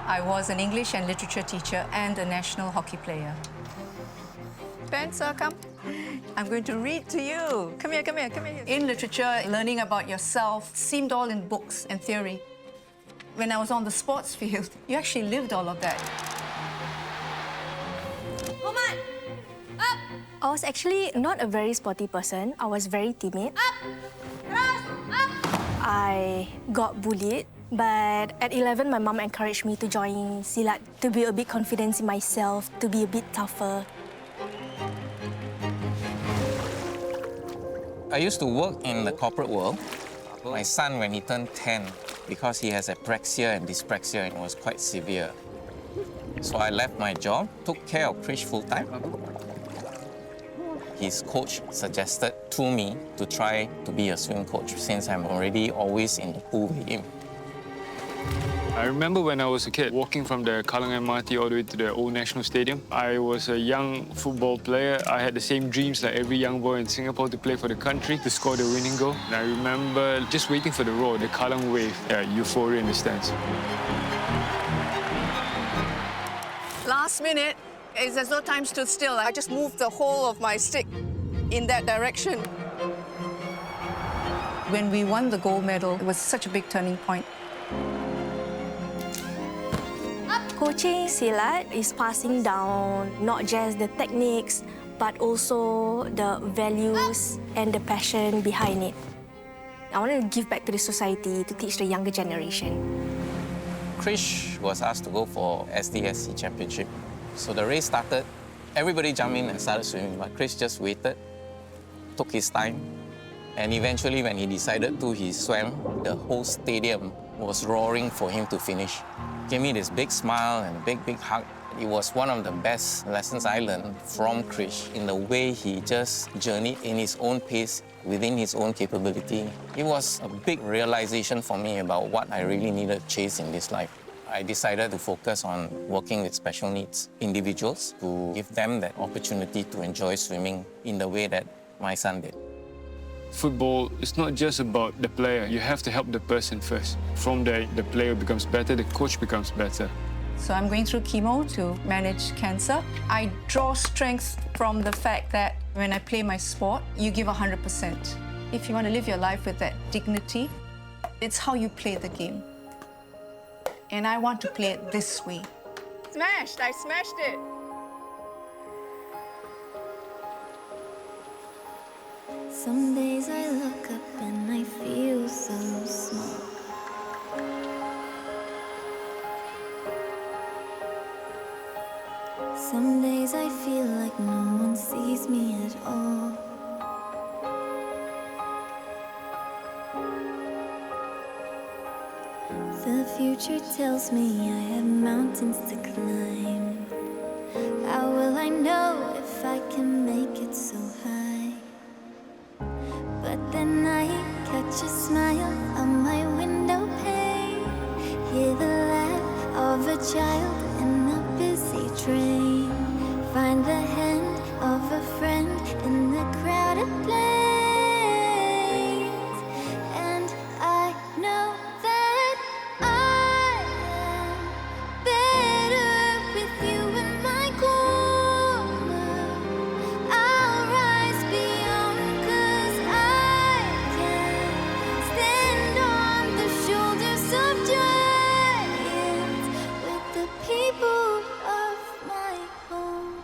I was an English and literature teacher and a national hockey player. Spencer, come. I'm going to read to you. Come here, come here, come here. In literature, learning about yourself seemed all in books and theory. When I was on the sports field, you actually lived all of that. Homan! Up! I was actually not a very sporty person. I was very timid. Up! Ras! Up! I got bullied. But at 11, my mum encouraged me to join Silat, to build a bit confidence in myself, to be a bit tougher. I used to work in the corporate world. My son, when he turned 10, because he has apraxia and dyspraxia, and it was quite severe. So I left my job, took care of Krish full-time. His coach suggested to me to try to be a swim coach since I'm already always in the pool with him. I remember when I was a kid, walking from the Kallang MRT all the way to the old National Stadium. I was a young football player. I had the same dreams like every young boy in Singapore to play for the country, to score the winning goal. And I remember just waiting for the roar, the Kallang wave, euphoria in the stands. Last minute, it's as though time stood still. I just moved the whole of my stick in that direction. When we won the gold medal, it was such a big turning point. Coaching Silat is passing down not just the techniques, but also the values and the passion behind it. I want to give back to the society to teach the younger generation. Krish was asked to go for SDSC Championship. So the race started, everybody jumped in and started swimming, but Krish just waited, took his time, and eventually when he decided to, he swam. The whole stadium was roaring for him to finish. Gave me this big smile and a big, big hug. It was one of the best lessons I learned from Krish in the way he just journeyed in his own pace, within his own capability. It was a big realization for me about what I really needed to chase in this life. I decided to focus on working with special needs individuals to give them that opportunity to enjoy swimming in the way that my son did. Football is not just about the player. You have to help the person first. From there, the player becomes better, the coach becomes better. So I'm going through chemo to manage cancer. I draw strength from the fact that when I play my sport, you give 100%. If you want to live your life with that dignity, it's how you play the game. And I want to play it this way. Smashed! I smashed it! Some days I look up and I feel so small. Some days I feel like no one sees me at all. The future tells me I have mountains to climb. How will I know if I can make it so high? But then I catch a smile on my window pane, hear the laugh of a child in a busy train, find the hand of a friend in the crowded planes, and I know that I am better with you in my corner. I'll rise beyond, 'cause I can stand on the shoulders of giants with the people of my home.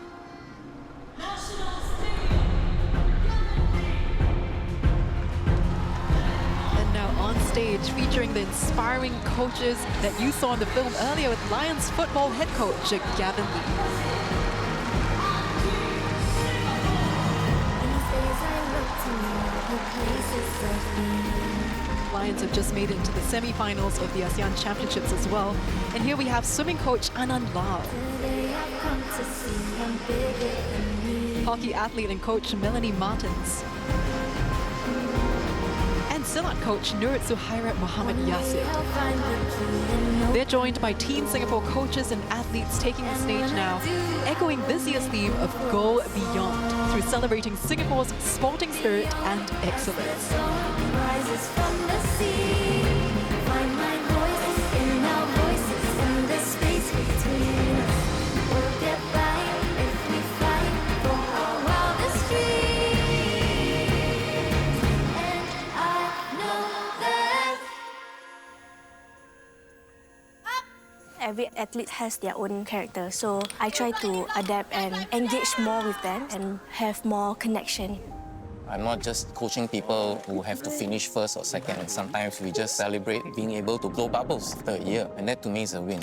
And now on stage, featuring the inspiring coaches that you saw in the film earlier with Lions football head coach Gavin Lee. Lions have just made it into the semi-finals of the ASEAN Championships as well. And here we have swimming coach Anand Lal, hockey athlete and coach Melanie Martins, and Silat coach Nur Zuhaira Muhammad Yasir. They're joined by Team Singapore coaches and athletes taking the stage now, echoing this year's theme of Go Beyond through celebrating Singapore's sporting spirit and excellence. Every athlete has their own character, so I try to adapt and engage more with them and have more connection. I'm not just coaching people who have to finish first or second. Sometimes we just celebrate being able to blow bubbles after a year, and that to me is a win.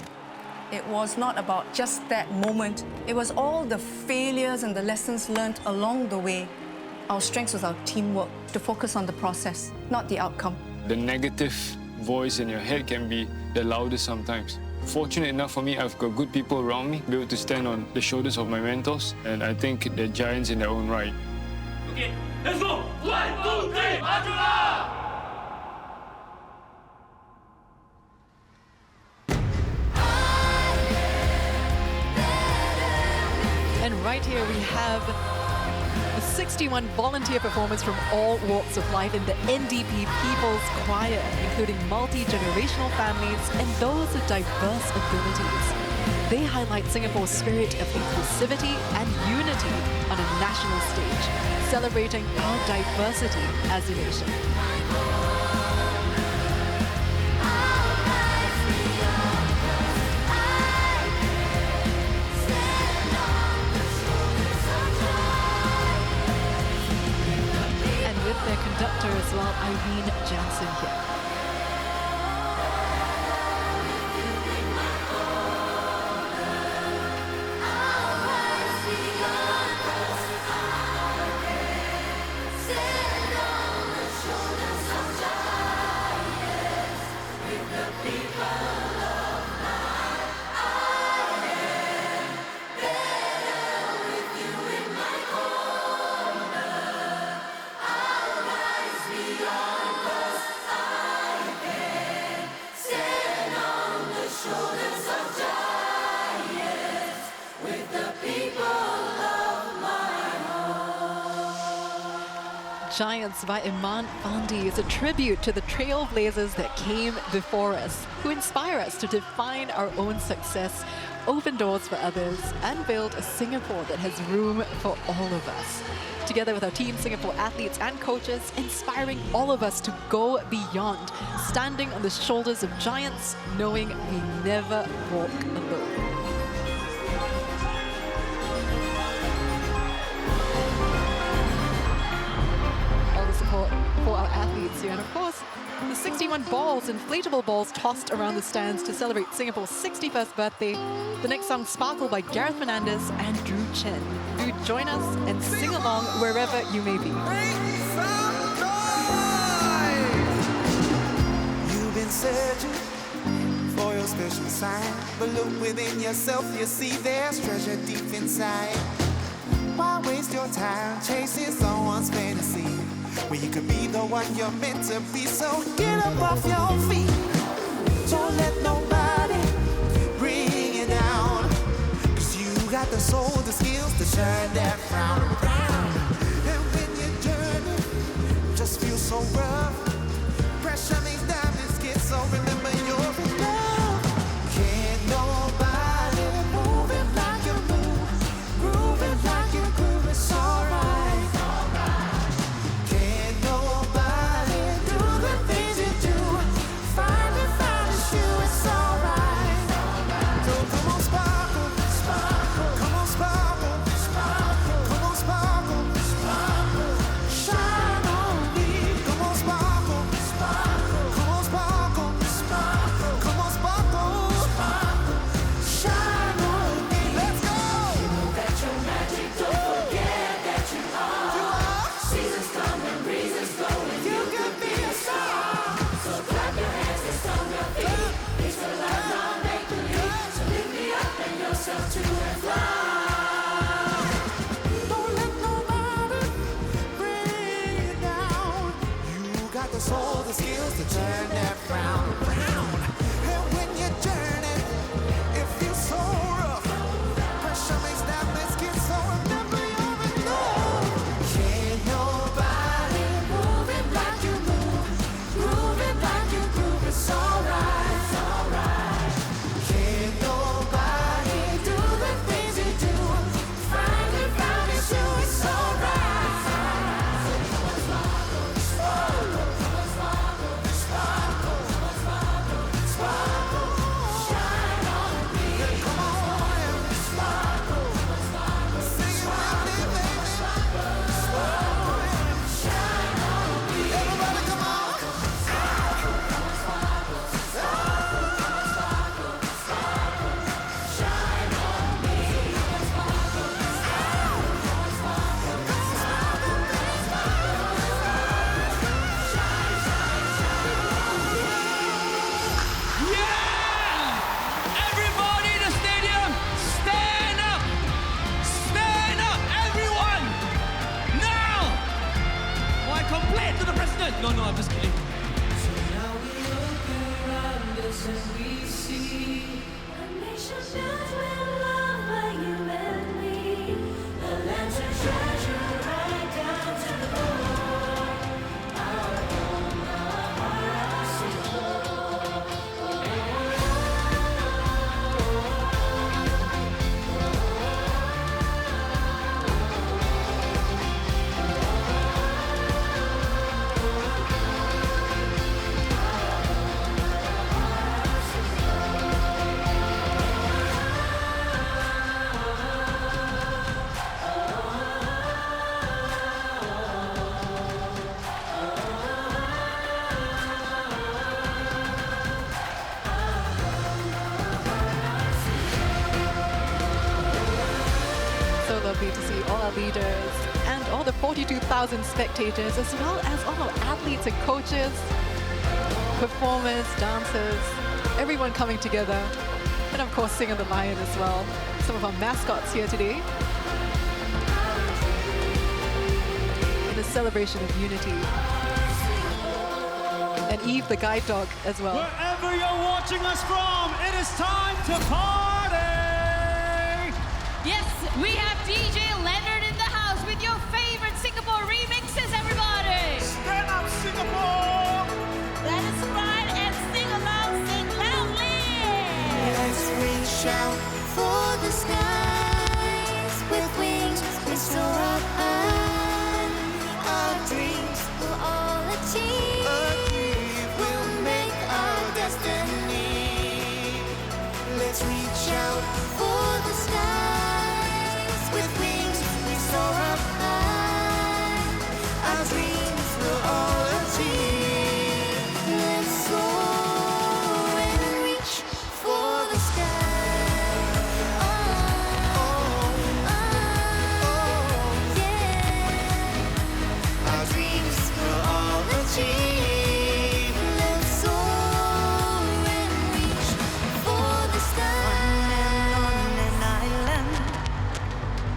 It was not about just that moment. It was all the failures and the lessons learned along the way. Our strength was our teamwork, to focus on the process, not the outcome. The negative voice in your head can be the loudest sometimes. Fortunate enough for me, I've got good people around me, be able to stand on the shoulders of my mentors, and I think they're giants in their own right. Okay, let's go! 1, 2, 3, Majulah! And right here we have a 61 volunteer performers from all walks of life in the NDP People's Choir, including multi-generational families and those with diverse abilities. They highlight Singapore's spirit of inclusivity and unity on a national stage, celebrating our diversity as a nation. Their conductor as well, Irene Jansen here. Giants by Iman Fandi is a tribute to the trailblazers that came before us, who inspire us to define our own success, open doors for others, and build a Singapore that has room for all of us. Together with our Team Singapore athletes and coaches, inspiring all of us to go beyond, standing on the shoulders of giants, knowing we never walk alone. Support for our athletes here, and of course the 61 balls, inflatable balls tossed around the stands to celebrate Singapore's 61st birthday. The next song, Sparkle by Gareth Fernandez and Drew Chen. Do join us and sing along wherever you may be. You've been searching for your special sign, but look within yourself, you see there's treasure deep inside. Why waste your time chasing someone's fantasy when you could be the one you're meant to be? So get up off your feet. Don't let nobody bring you down, 'cause you got the soul, the skills to turn that frown around. And when your journey just feels so rough, pressure makes diamonds get so remember you're in love. Can't nobody move it like you move, groove it like you groove, it's alright. Come on, sparkle. the skills to turn that frown around. And when you journey, it feels so rough. Pressure makes that let's get so remember you're enough. Can't nobody move it like you move. Groove it like you groove. It's alright, it's alright. Can't nobody do the things you do. Find it, found it's you. It's alright. Everybody in the stadium, stand up! Stand up, everyone! Now! Oh, I complain to the president! No, I'm just kidding. So now we look around us and we see A nation built with love by you and me. A land to treasure right down to the core. Our home, our heart, our Singapore. So lovely to see all our leaders and all the 42,000 spectators, as well as all our athletes and coaches, performers, dancers, everyone coming together. And of course, Sing of the Lion as well. Some of our mascots here today. In a celebration of unity. And Eve, the guide dog, as well. Wherever you're watching us from, it is time to party! Yes, we have DJ Leonard in the house with your favorite Singapore remixes, everybody! Stand up, Singapore! That is right, and sing along, sing loudly! Let's reach out for the skies with wings we soar up high. Our dreams will all achieve. We'll make our destiny. Let's reach out for the skies with wings we soar up high. Our dreams will all achieve. Let's soar and reach for the sky. Yeah. Our dreams will all achieve. Let's soar and reach for the sky. On an island,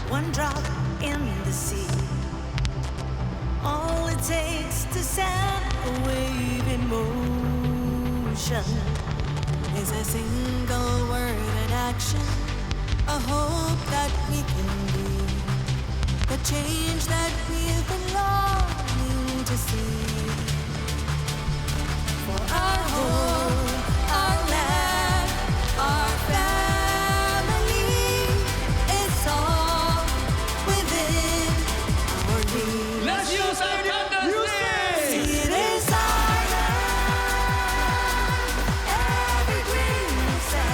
one drop in the sea. All it takes to set a wave in motion is a single word and action, a hope that we can be, the change that we've been longing to see. For our home, our land, our family, it's all within our reach. Let's use our thunder stage! It is our land, every green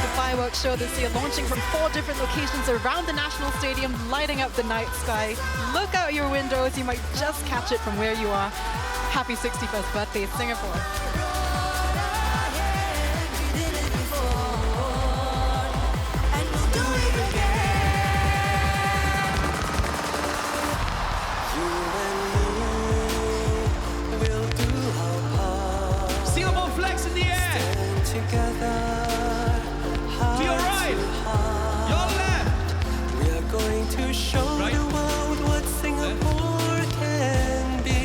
The fireworks show this year launching from 4 different locations around the National Stadium, lighting up the night sky. Look out your windows, you might just catch it from where you are. Happy 61st birthday, Singapore. Singapore flags in the air! To your right! Your left! We are going to show the world what Singapore can be.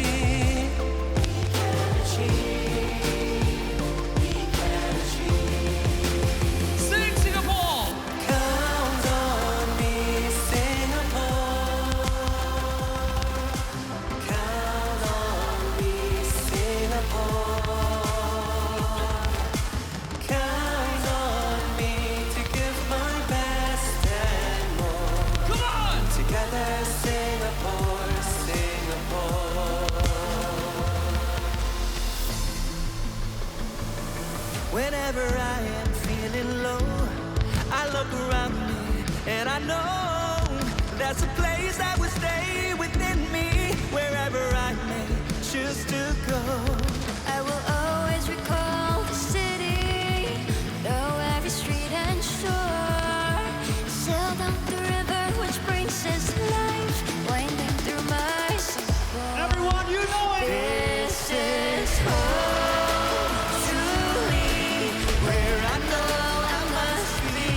look around me, and I know there's a place that will stay within me, wherever I may choose to go. I will always recall the city, know every street and shore. Sail down the river which brings us life, winding through my soul. Everyone, you know it. This is home, truly, where I know I must be,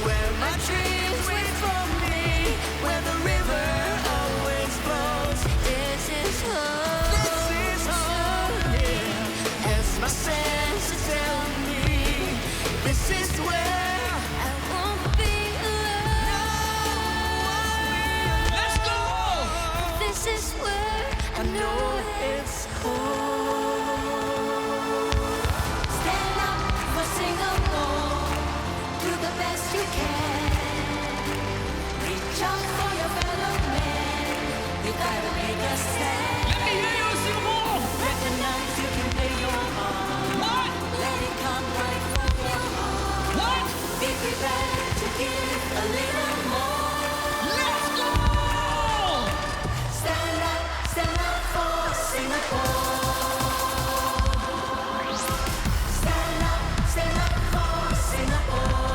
Where my dreams wait for me, where the river always flows. this is home. This is home, yeah. As my senses tell me, this is where I won't be alone. Let's go. This is where I know it's home. Stand up for Singapore, do the best you can. Reach out for your fellow man, you gotta make a stand. Let me hear you, Singapore. Recognize you can play your part. What? Let it come right from your heart. What? Be prepared to give a little more. Let's go. Stand up for Singapore. Stand up for Singapore.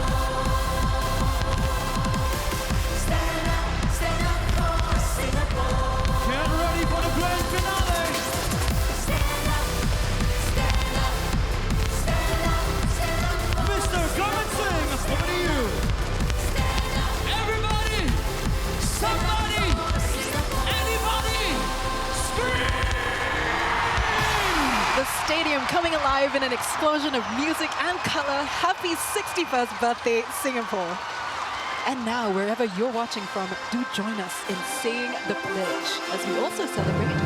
Stand up for Singapore. Get ready for the grand finale. Stand up for Mr. Come and sing. Over to you. Everybody, somebody, anybody, scream. The stadium coming alive in an explosion of music and color. Happy 61st birthday, Singapore. And now, wherever you're watching from, do join us in saying the pledge as we also celebrate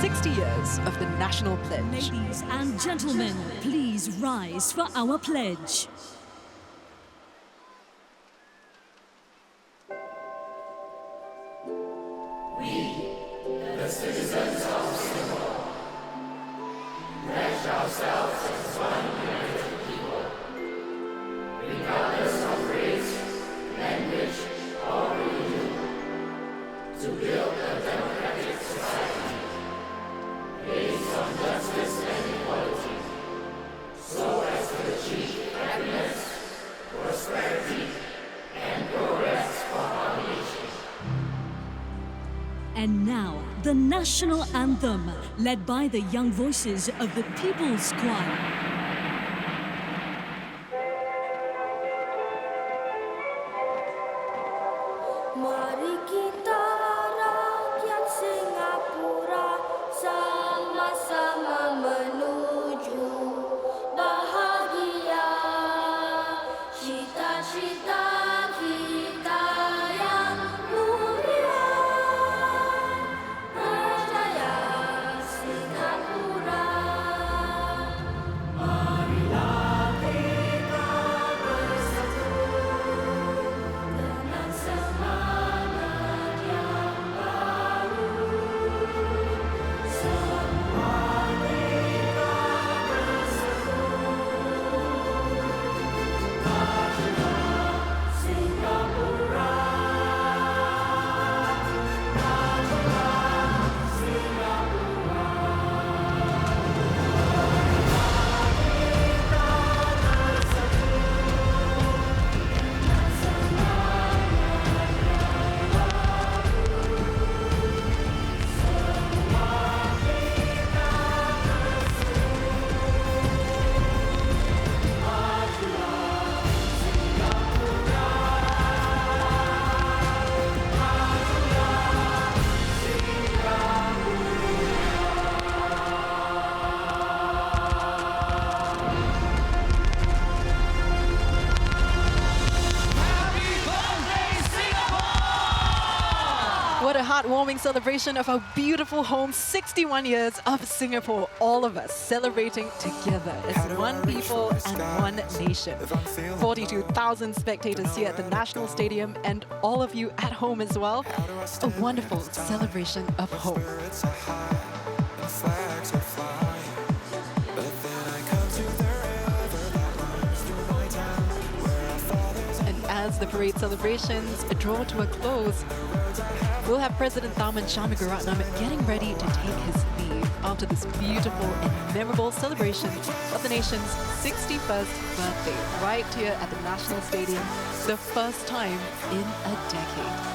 60 years of the national pledge. Ladies and gentlemen, please rise for our pledge. The citizens of Singapore pledge ourselves as one united people, regardless of race, language, or religion, to build a democratic society based on justice and equality, so as to achieve happiness, prosperity, and progress for our nation. And now, the national anthem, led by the young voices of the People's Choir. Mari kita rakyat Singapura sama-sama menuju bahagia. Cita-cita kita yang mulia, berjaya Singapura. Marilah kita bersatu dengan semangat yang baru. Semua kita bersatu. Majulah Singapura. Majulah Singapura. Kita bersatu dengan semangat yang baru. Semua kita bersatu. Majulah Singapura. What a heartwarming celebration of our beautiful home, 61 years of Singapore. All of us celebrating together as one people and one nation. 42,000 spectators here at the National Stadium and all of you at home as well. A wonderful celebration of hope. And as the parade celebrations draw to a close, we'll have President Tharman Shanmugaratnam getting ready to take his leave after this beautiful and memorable celebration of the nation's 61st birthday right here at the National Stadium, the first time in a decade.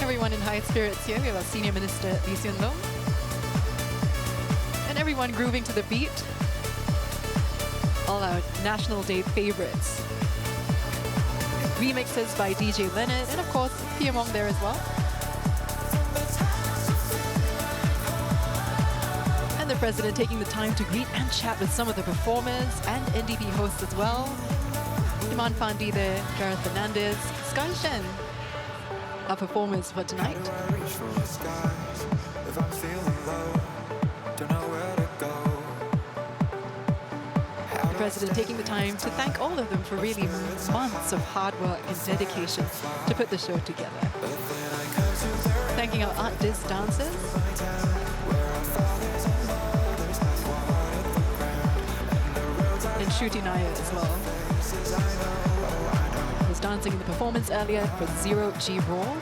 Everyone in high spirits here. We have our Senior Minister Lee Hsien Loong. And everyone grooving to the beat. All our National Day favorites. Remixes by DJ Leonard and of course Pia Mong there as well. And the President taking the time to greet and chat with some of the performers and NDP hosts as well. Iman Fandi there, Gareth Fernandez, Sky Shen. Our performers for tonight. The President taking the time to thank all of them for really months of hard work and dedication to put the show together. Thanking our Art Diz dancers. And Shruti Nair as well. Dancing in the performance earlier for Zero G Raw.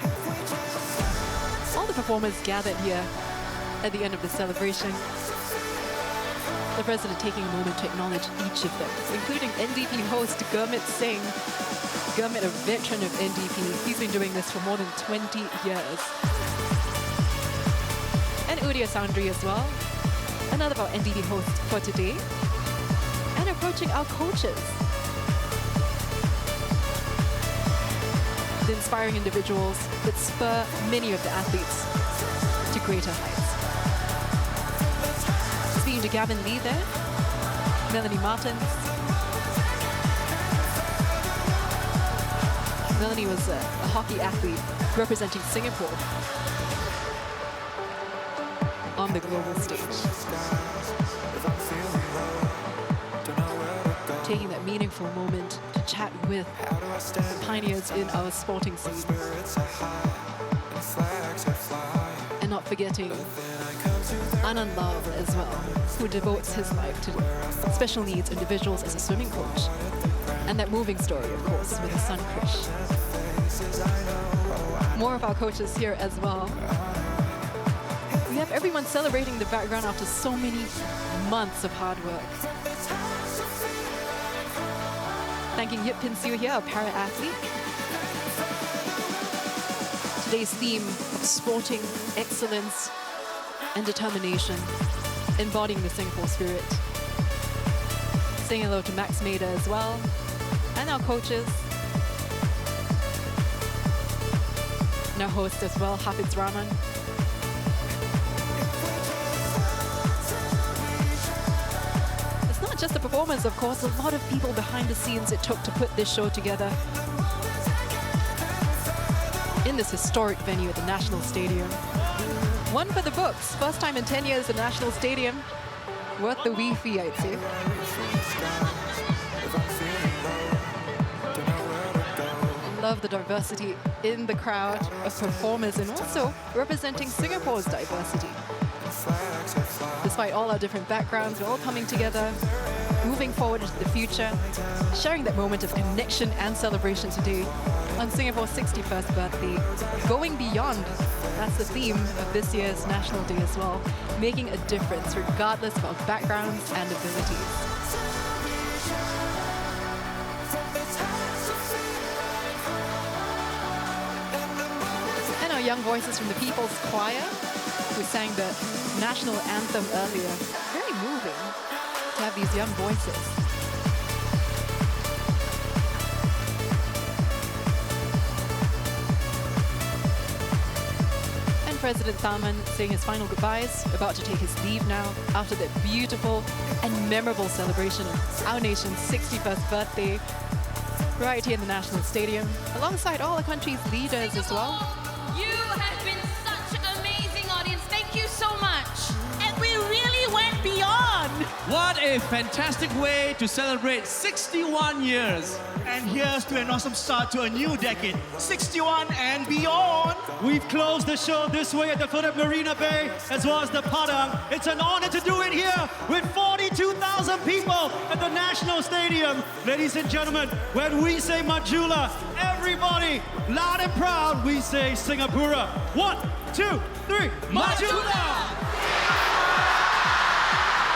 All the performers gathered here at the end of the celebration. The President taking a moment to acknowledge each of them, including NDP host Gurmit Singh. Gurmit, a veteran of NDP. He's been doing this for more than 20 years. And Udia Sandri as well, another of our NDP hosts for today. And approaching our coaches. The inspiring individuals that spur many of the athletes to greater heights. Speaking to Gavin Lee there, Melanie Martins. Melanie was a hockey athlete representing Singapore on the global stage. Taking that meaningful moment to chat with the pioneers in our sporting scene. And not forgetting Anand Lal as well, who devotes his life to special needs individuals as a swimming coach. And that moving story, of course, with his son Krish. More of our coaches here as well. We have everyone celebrating the background after so many months of hard work. Thanking Yip Pin Siu here, a para-athlete. Today's theme of sporting excellence and determination, embodying the Singapore spirit. Saying hello to Max Maida as well, and our coaches. And our host as well, Hafiz Rahman. Just the performers, of course, a lot of people behind the scenes it took to put this show together in this historic venue at the National Stadium. One for the books, first time in 10 years the National Stadium, worth the wee fee, I'd say. Love the diversity in the crowd of performers and also representing Singapore's diversity. Despite all our different backgrounds, we're all coming together, moving forward into the future, sharing that moment of connection and celebration today on Singapore's 61st birthday. Going beyond, that's the theme of this year's National Day as well, making a difference regardless of our backgrounds and abilities. And our young voices from the People's Choir, who sang the national anthem earlier. Very moving to have these young voices. And President Tharman saying his final goodbyes, about to take his leave now after that beautiful and memorable celebration of our nation's 61st birthday right here in the National Stadium, alongside all the country's leaders as well. You have been such an amazing audience. Thank you so much. And we really went beyond. What a fantastic way to celebrate 61 years. And here's to an awesome start to a new decade, 61 and beyond. We've closed the show this way at the foot of Marina Bay, as well as the Padang. It's an honor to do it here with 42,000 people at the National Stadium. Ladies and gentlemen, when we say Majulah, everybody, loud and proud, we say Singapura. 1, 2, 3, Majulah!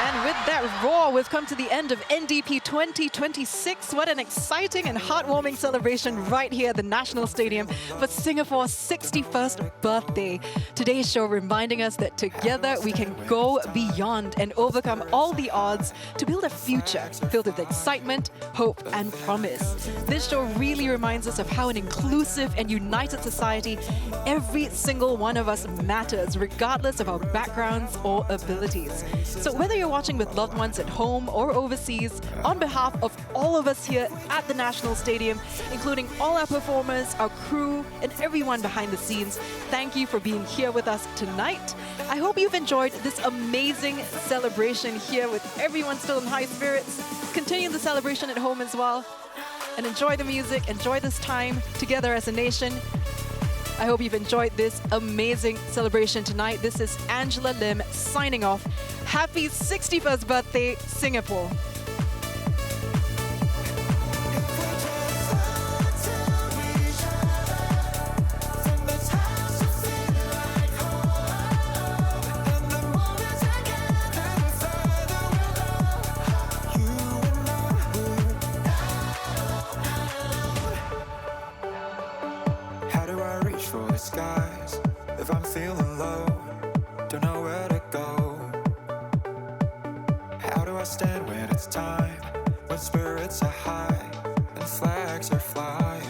And with that roar, we've come to the end of NDP 2026. What an exciting and heartwarming celebration right here at the National Stadium for Singapore's 61st birthday. Today's show reminding us that together we can go beyond and overcome all the odds to build a future filled with excitement, hope, and promise. This show really reminds us of how an inclusive and united society, every single one of us matters, regardless of our backgrounds or abilities. So whether you're watching with loved ones at home or overseas, on behalf of all of us here at the National Stadium, including all our performers, our crew, and everyone behind the scenes, thank you for being here with us tonight. I hope you've enjoyed this amazing celebration here with everyone still in high spirits. Continue the celebration at home as well. And enjoy the music, enjoy this time together as a nation. I hope you've enjoyed this amazing celebration tonight. This is Angela Lim signing off. Happy 61st birthday, Singapore. How do I reach for the skies if I'm feeling low? Don't know where to go. How do I stand when it's time, when spirits are high and flags are flying?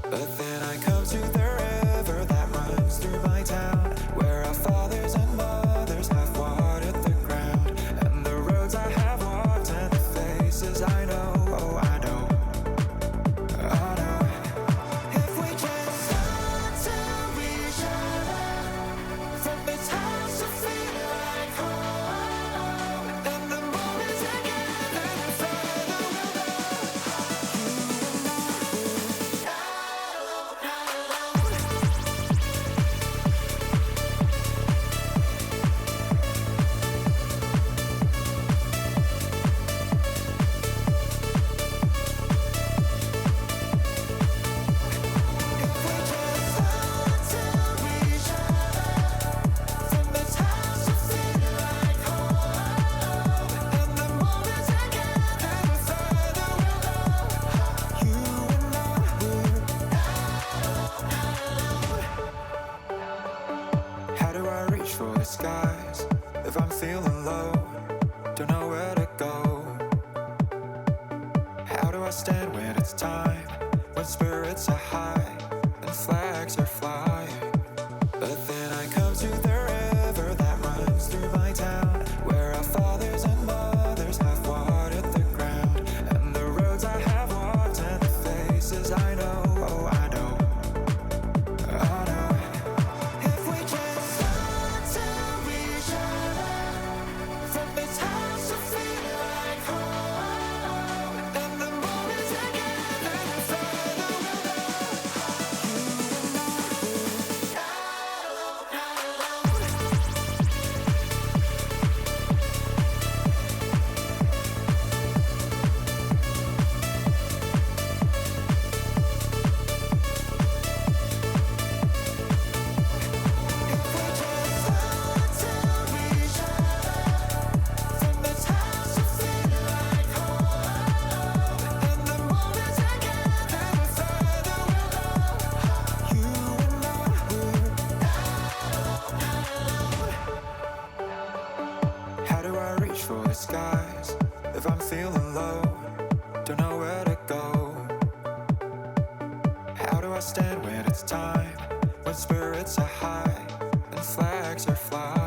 But then I come to the river that runs through my town, where our fathers and mothers have watered the ground, and the roads I have walked and the faces I know. Oh, I know. I know. If we just start to reach other from the times of feel like home, and the moment together, the further we'll go. How do I reach for the skies if I'm feeling low? Don't know where to go. How do I stand when it's time, when spirits are high and flags are flying? But then I come to the river that runs through my town, where our fathers and mothers have watered the ground, and the roads I have walked and the faces I know. Oh, I know. I know. If we just start to reach other from the times of feel like home, and the moment together, the further we'll go. How do I reach for the skies if I'm feeling low? Don't know where to go. How do I stand when it's time, when spirits are high and flags are flying?